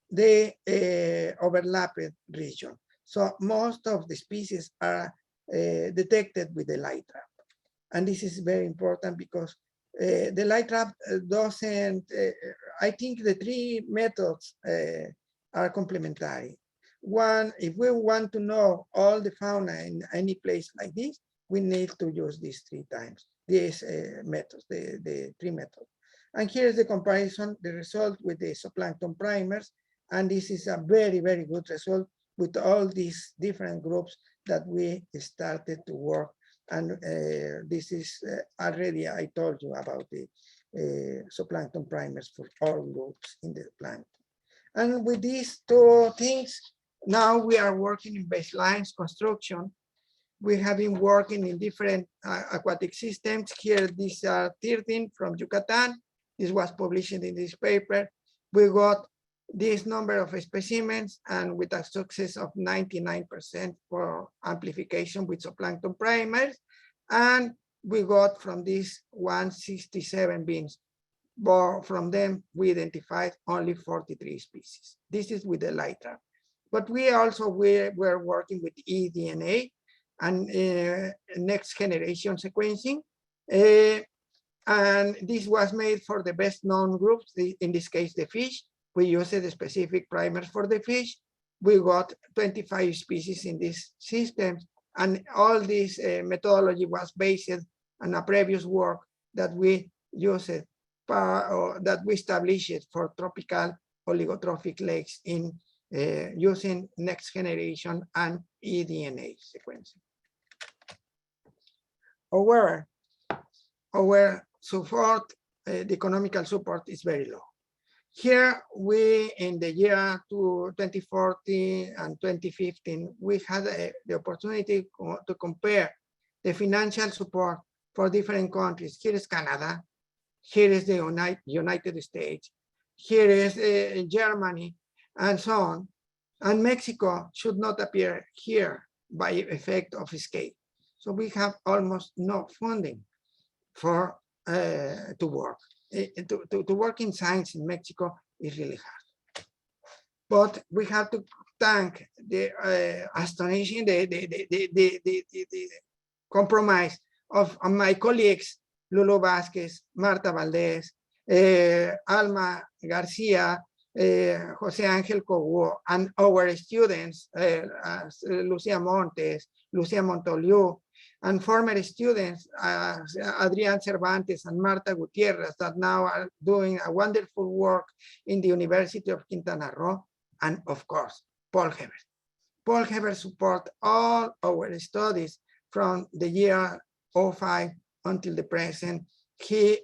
the overlapped region. So most of the species are detected with the light trap. And this is very important because the light trap doesn't, I think the 3 methods are complementary. One, if we want to know all the fauna in any place like this, we need to use these 3 times, these methods, the 3 methods. And here's the comparison, the result with the zooplankton primers. And this is a very, very good result with all these different groups that we started to work. And this is already, I told you about the zooplankton primers for all groups in the plankton. And with these 2 things, now we are working in baselines construction. We have been working in different aquatic systems. Here, these are 13 from Yucatan. This was published in this paper. We got this number of specimens, and with a success of 99% for amplification with zooplankton primers. And we got from these 167 beans, but from them we identified only 43 species. This is with the light trap. But we also were working with eDNA and next generation sequencing. And this was made for the best known groups, in this case, the fish. We used the specific primers for the fish. We got 25 species in this system. And all this methodology was based on a previous work that we used, that we established for tropical oligotrophic lakes in using next generation and eDNA sequencing. However, our support, the economical support is very low. Here, we, in the year 2014 and 2015, we had the opportunity to compare the financial support for different countries. Here is Canada, here is the United States, Here is Germany, and so on. And Mexico should not appear here by effect of scale. So we have almost no funding for to work. To work in science in Mexico is really hard. But we have to thank the astonishing, the compromise of my colleagues, Lulu Vasquez, Marta Valdez, Alma Garcia, Jose Angel Cobo, and our students, Lucia Montes, Lucia Montoliu, and former students, Adrián Cervantes and Marta Gutierrez, that now are doing a wonderful work in the University of Quintana Roo, and of course, Paul Hebert. Paul Hebert support all our studies from the year 05 until the present. He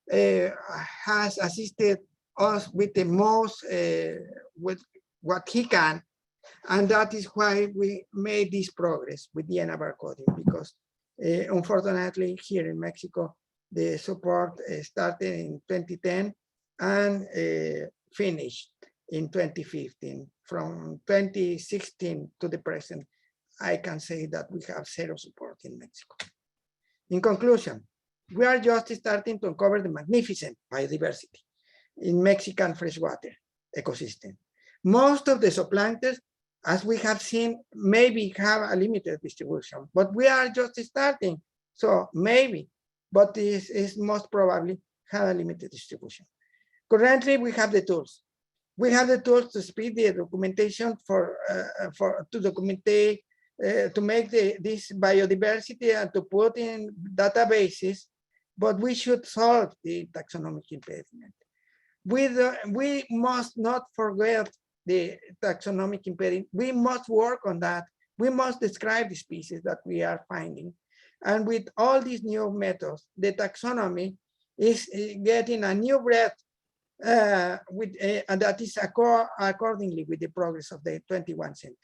has assisted us with the most, with what he can. And that is why we made this progress with DNA barcoding, because unfortunately here in Mexico, the support started in 2010 and finished in 2015. From 2016 to the present, I can say that we have zero support in Mexico. In conclusion, we are just starting to uncover the magnificent biodiversity in Mexican freshwater ecosystem. Most of the zooplanktons, as we have seen, maybe have a limited distribution, but we are just starting. So maybe, but this is most probably have a limited distribution. Currently, we have the tools. We have the tools to speed the documentation to documentate, to make this biodiversity and to put in databases, but we should solve the taxonomic impediment. We must not forget the taxonomic impediment. We must work on that. We must describe the species that we are finding. And with all these new methods, the taxonomy is getting a new breath and that is accordingly with the progress of the 21st century.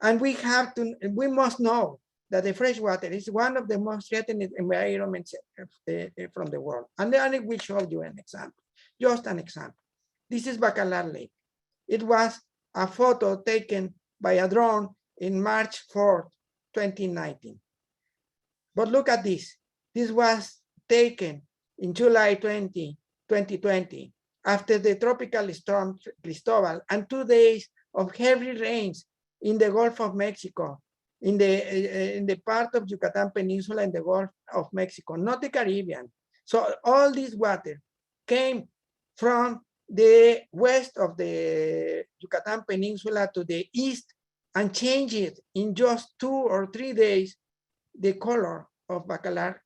And we must know that the freshwater is one of the most threatened environments from the world. And then I will show you an example, just an example. This is Bacalar Lake. It was a photo taken by a drone in March 4th, 2019. But look at this. This was taken in July 2020, after the tropical storm Cristobal and 2 days of heavy rains in the Gulf of Mexico, in the part of Yucatan Peninsula in the Gulf of Mexico, not the Caribbean. So all this water came from the west of the Yucatan Peninsula to the east and changed it in just 2 or 3 days, the color of Bacalar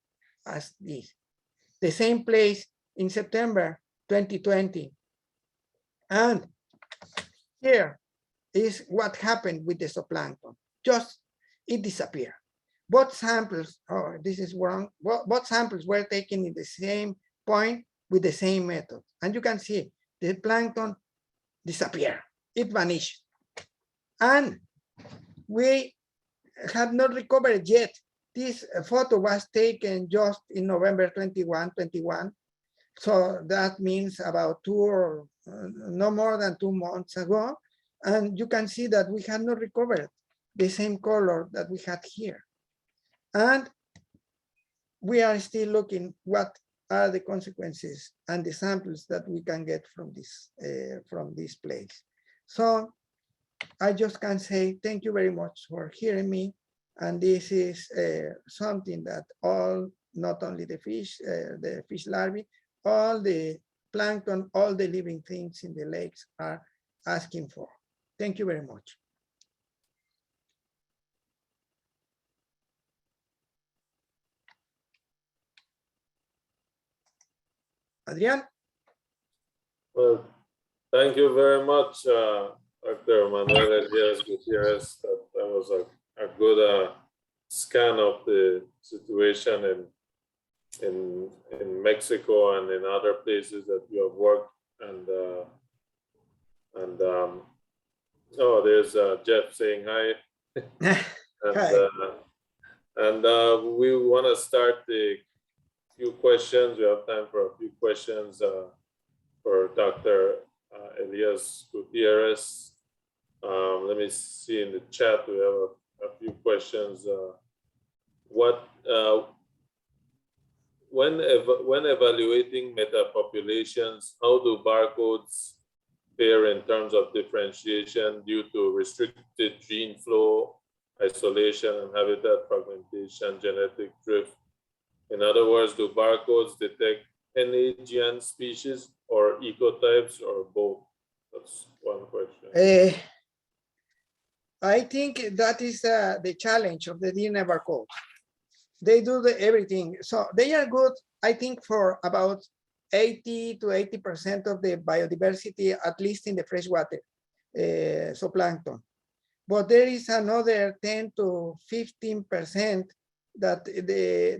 as this. The same place in September 2020. And here is what happened with the zooplankton. Just it disappeared. Both samples, oh, this is wrong. Both samples were taken in the same point with the same method. And you can see the plankton disappeared. It vanished. And we have not recovered yet. This photo was taken just in November 21. So that means about no more than 2 months ago. And you can see that we have not recovered the same color that we had here. And we are still looking what are the consequences and the samples that we can get from this place. So I just can say thank you very much for hearing me. And this is something that not only the fish larvae, all the plankton, all the living things in the lakes are asking for. Thank you very much. Adrian? Well, thank you very much, Dr. Manuel Elias-Gutierrez. That was a good scan of the situation in Mexico and in other places that you have worked. Oh, there's Jeff saying hi. Hi. We want to start the few questions. We have time for a few questions for Dr. Elias-Gutierrez. Let me see in the chat, we have a few questions. When evaluating metapopulations, how do barcodes fare in terms of differentiation due to restricted gene flow, isolation, and habitat fragmentation, genetic drift? In other words, do barcodes detect Pelagian species or ecotypes or both? That's one question. I think that is the challenge of the DNA barcode. They do everything. So they are good, I think, for about 80 to 80% of the biodiversity, at least in the freshwater zooplankton. But there is another 10 to 15% that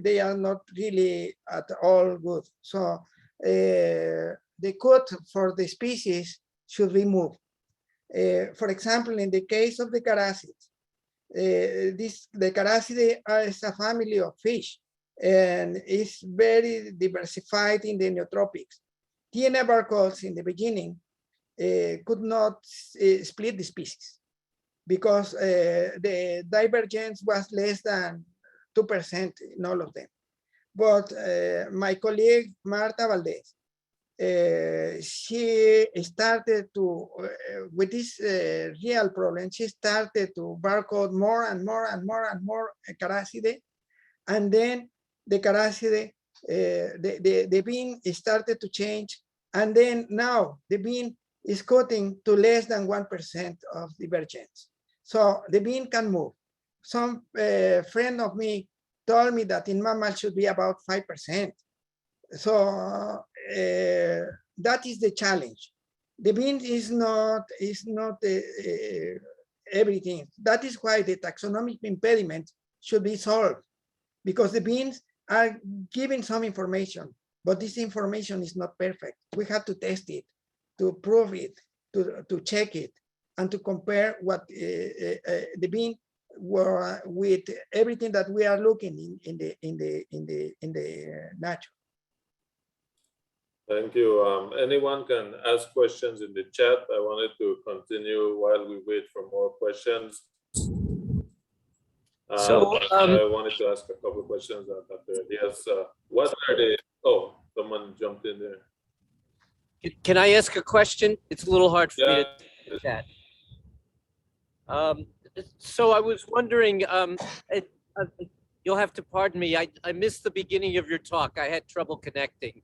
they are not really at all good. So the code for the species should be moved. For example, in the case of the caracids, the caracidae is a family of fish and is very diversified in the neotropics. DNA barcodes in the beginning could not split the species because the divergence was less than 2% in all of them. But my colleague Marta Valdez, she started to, with this real problem, she started to barcode more and more and more and more caracidae, and then the caracidae, the bean started to change, and then now the bean is cutting to less than 1% of divergence. So the bean can move. Some friend of me told me that in mammals should be about 5%. So that is the challenge. The bean is not everything. That is why the taxonomic impediment should be solved, because the beans are giving some information, but this information is not perfect. We have to test it, to prove it, to check it, and to compare what the bean were with everything that we are looking in the nature. Thank you. Anyone can ask questions in the chat. I wanted to continue while we wait for more questions. I wanted to ask a couple of questions. Yes, what are the, oh, someone jumped in there. Can I ask a question? It's a little hard for me to chat. So I was wondering, you'll have to pardon me, I missed the beginning of your talk. I had trouble connecting,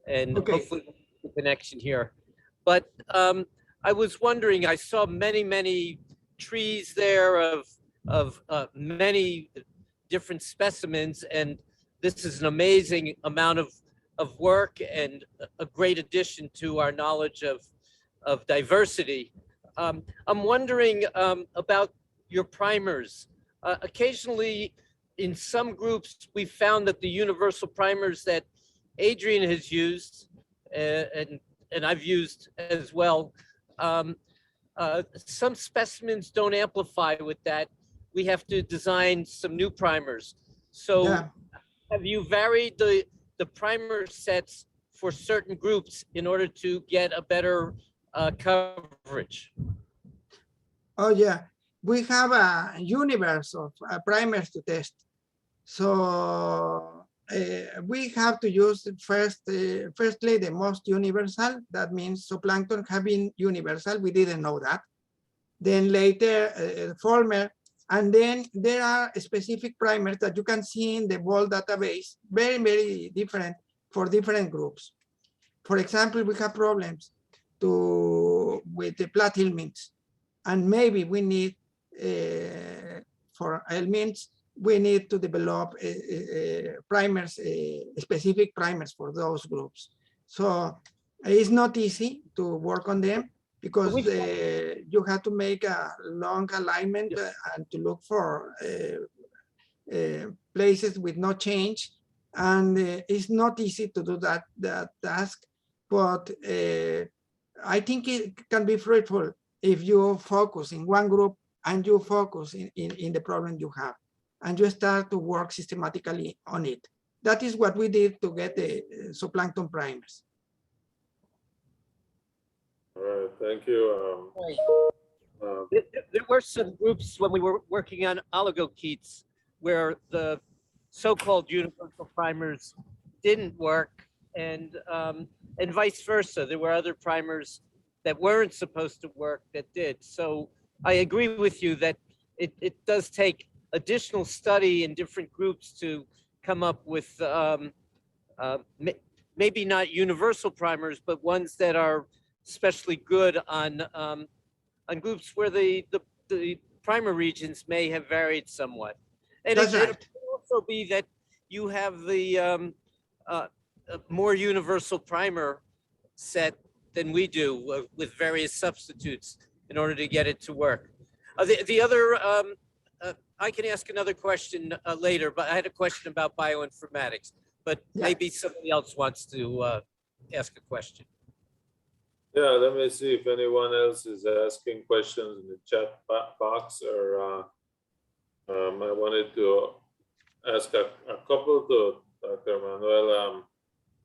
and hopefully the connection here. But I was wondering, I saw many trees there of many different specimens, and this is an amazing amount of work and a great addition to our knowledge of diversity. I'm wondering about your primers. Occasionally, in some groups, we found that the universal primers that Adrian has used, and I've used as well, some specimens don't amplify with that. We have to design some new primers. So have you varied the primer sets for certain groups in order to get a better coverage? Oh yeah, we have a universe of primers to test. So we have to use firstly the most universal. That means zooplankton have been universal. We didn't know that. Then later Fulmer, and then there are specific primers that you can see in the whole database, very different for different groups. For example, we have problems with the plateau mints, and maybe we need for helminths, we need to develop primers, specific primers for those groups. So it's not easy to work on them because you have to make a long alignment and to look for places with no change. And it's not easy to do that task, but I think it can be fruitful if you focus in one group and you focus in the problem you have, and you start to work systematically on it. That is what we did to get the zooplankton primers. Thank you. Right. There were some groups when we were working on oligochaetes where the so-called universal primers didn't work, and vice versa. There were other primers that weren't supposed to work that did. So I agree with you that it does take additional study in different groups to come up with maybe not universal primers, but ones that are especially good on groups where the primer regions may have varied somewhat. And That's it right. could also be that you have the more universal primer set than we do with various substitutes in order to get it to work. The other, I can ask another question later, but I had a question about bioinformatics, but Yeah. maybe somebody else wants to ask a question. Yeah, let me see if anyone else is asking questions in the chat box, or I wanted to ask a couple to Dr. Manuel.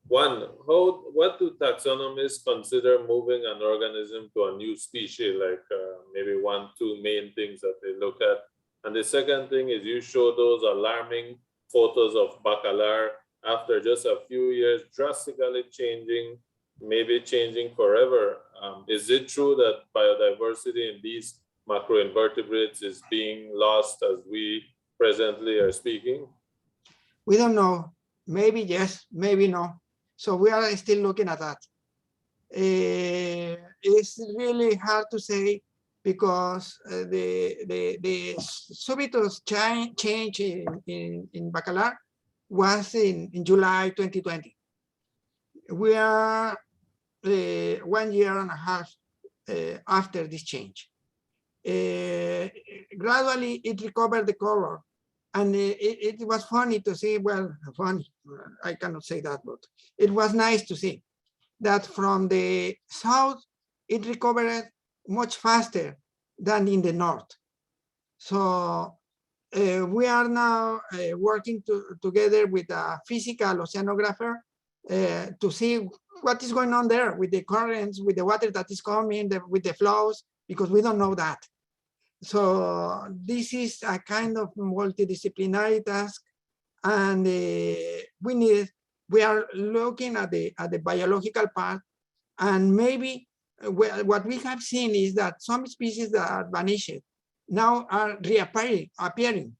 One, what do taxonomists consider moving an organism to a new species? Like maybe 1, 2 main things that they look at. And the second thing is you show those alarming photos of bacalar after just a few years, drastically changing, maybe changing forever. Is it true that biodiversity in these macroinvertebrates is being lost as we presently are speaking? We don't know. Maybe yes, maybe no. So we are still looking at that. It's really hard to say because the subitous change in bacalar was in July 2020. We are 1 year and a half after this change. Gradually, it recovered the color. And it was funny to see, well, funny, I cannot say that, but it was nice to see that from the south, it recovered much faster than in the north. So we are now working together with a physical oceanographer to see what is going on there with the currents, with the water that is coming, with the flows, because we don't know that. So this is a kind of multidisciplinary task, and we are looking at the biological part, and maybe what we have seen is that some species that vanished now are appearing.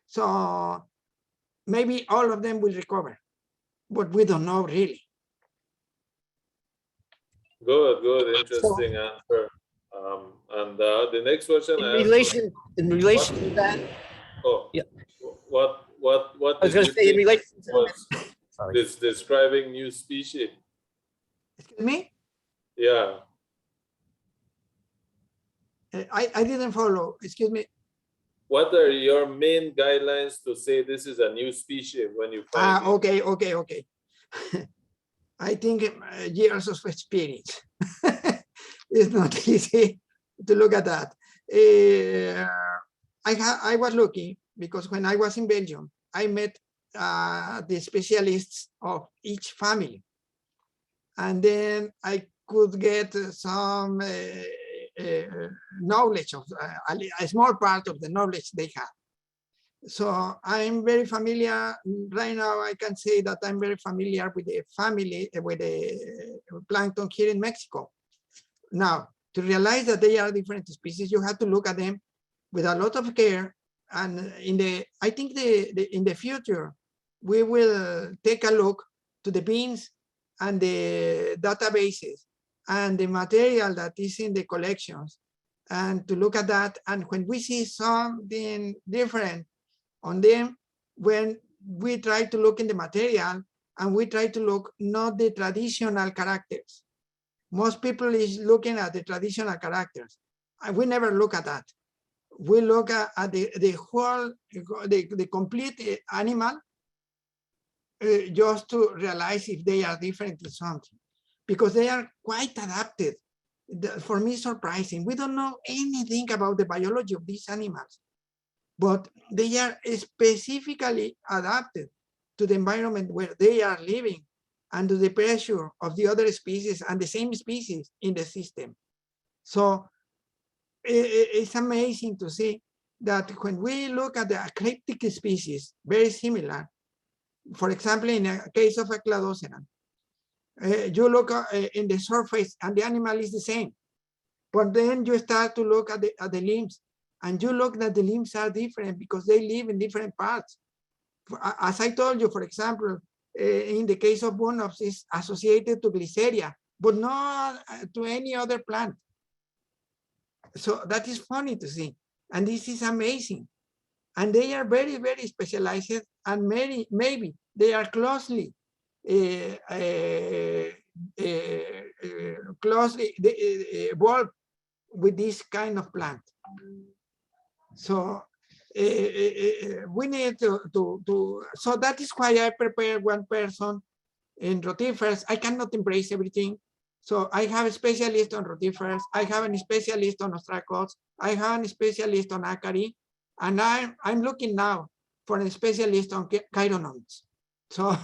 So maybe all of them will recover, but we don't know really. Good, interesting answer. And the next question In relation to that, oh, yeah. What I was going to say in relation to was sorry. this describing new species? Excuse me? Yeah. I didn't follow, excuse me. What are your main guidelines to say this is a new species when you find it? Okay. I think years of experience. It's not easy to look at that. I was lucky because when I was in Belgium, I met the specialists of each family. And then I could get some knowledge of a small part of the knowledge they have. So I'm very familiar right now. I can say that I'm very familiar with the family, with the plankton here in Mexico. Now, to realize that they are different species, you have to look at them with a lot of care. And I think in the future, we will take a look to the bins and the databases and the material that is in the collections, and to look at that. And when we see something different on them, when we try to look in the material and we try to look not the traditional characters. Most people is looking at the traditional characters. And we never look at that. We look at the whole, the complete animal just to realize if they are different in something, because they are quite adapted. For me, surprising. We don't know anything about the biology of these animals, but they are specifically adapted to the environment where they are living and to the pressure of the other species and the same species in the system. So it's amazing to see that when we look at the eclectic species, very similar, for example, in a case of a cladoceran, you look in the surface and the animal is the same. But then you start to look at the limbs, and you look that the limbs are different because they live in different parts. As I told you, for example, in the case of bonops, is associated to Glyceria, but not to any other plant. So that is funny to see. And this is amazing. And they are very, very specialized, and maybe they are closely evolved with this kind of plant. So we need so that is why I prepared one person in rotifers. I cannot embrace everything. So I have a specialist on rotifers. I have a specialist on ostracods. I have a specialist on acarii. And I'm looking now for a specialist on chironomids. So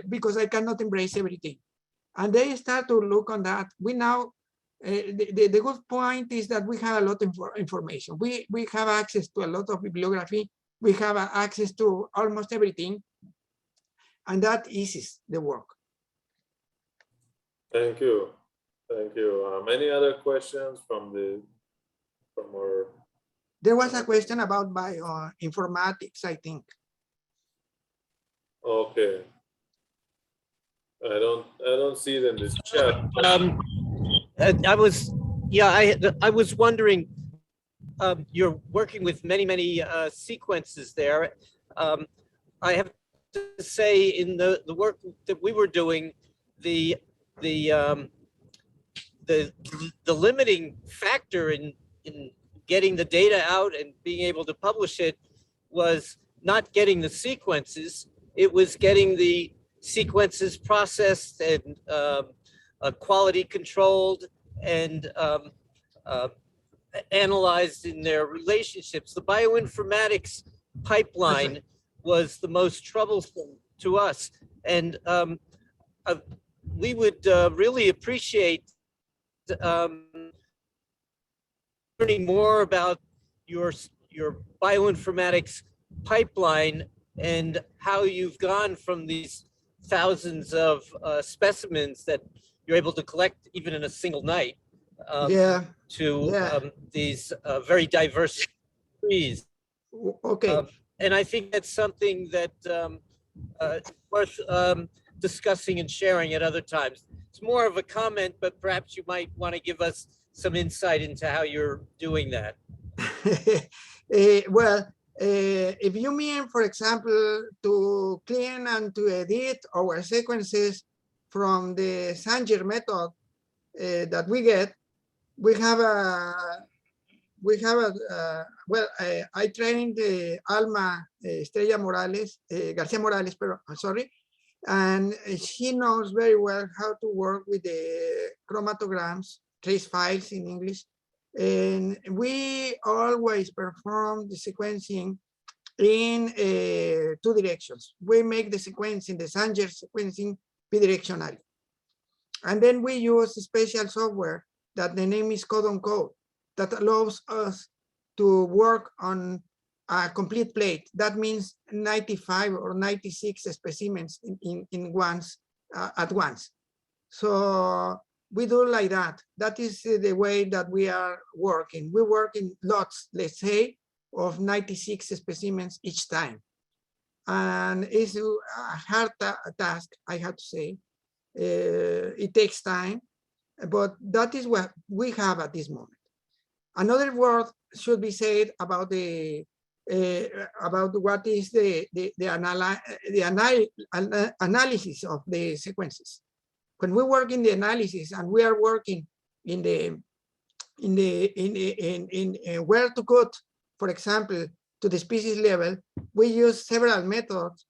because I cannot embrace everything. And they start to look on that. We now, the good point is that we have a lot of information. We have access to a lot of bibliography. We have access to almost everything. And that eases the work. Thank you. Thank you. Any other questions from our? There was a question about bioinformatics, I think. Okay. I don't see it in this chat. I was wondering, you're working with many sequences there. I have to say, in the work that we were doing, the limiting factor in getting the data out and being able to publish it was not getting the sequences. It was getting the sequences processed and quality controlled and analyzed in their relationships. The bioinformatics pipeline was the most troublesome to us. And we would really appreciate learning more about your bioinformatics pipeline and how you've gone from these thousands of specimens that you're able to collect even in a single night to these very diverse trees. Okay. And I think that's something that is worth discussing and sharing at other times. It's more of a comment, but perhaps you might want to give us some insight into how you're doing that. Well, if you mean, for example, to clean and to edit our sequences from the Sanger method that we get, we have well, I trained Alma Estrella Morales, Garcia Morales, sorry, and she knows very well how to work with the chromatograms, trace files in English. And we always perform the sequencing in 2 directions. We make the sequencing, the Sanger sequencing, bidirectionally. And then we use a special software that the name is Code on Code that allows us to work on a complete plate. That means 95 or 96 specimens at once. So we do like that. That is the way that we are working. We work in lots, let's say, of 96 specimens each time. And it's a hard task, I have to say. It takes time, but that is what we have at this moment. Another word should be said about the about what is the analysis of the sequences. When we work in the analysis and we are working in where to cut, for example, to the species level, we use several methods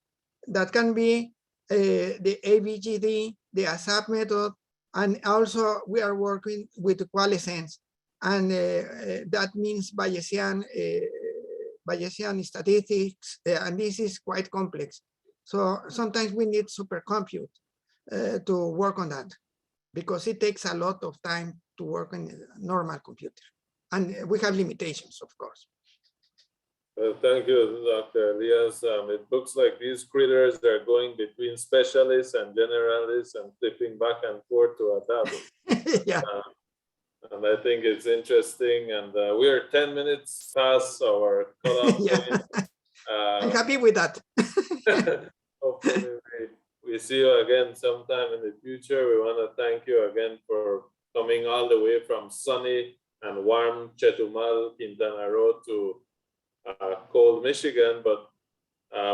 that can be the ABGD, the ASAP method, and also we are working with the coalescence, and that means Bayesian statistics, and this is quite complex. So sometimes we need supercompute to work on that. because it takes a lot of time to work on a normal computer. And we have limitations, of course. Thank you, Dr. Elias. It looks like these critters are going between specialists and generalists and flipping back and forth to adapt. Yeah. And I think it's interesting. And we are 10 minutes past our cutoff Yeah. point. I'm happy with that. Hopefully we see you again sometime in the future. We want to thank you again for coming all the way from sunny and warm Chetumal, Quintana Roo to cold Michigan, but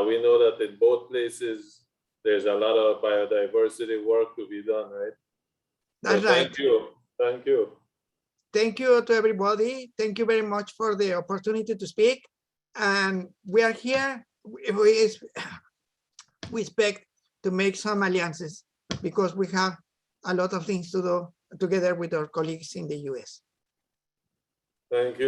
we know that in both places there's a lot of biodiversity work to be done, right? That's so right. Thank you. Thank you. Thank you to everybody. Thank you very much for the opportunity to speak. And we are here. We expect to make some alliances because we have a lot of things to do together with our colleagues in the US. Thank you.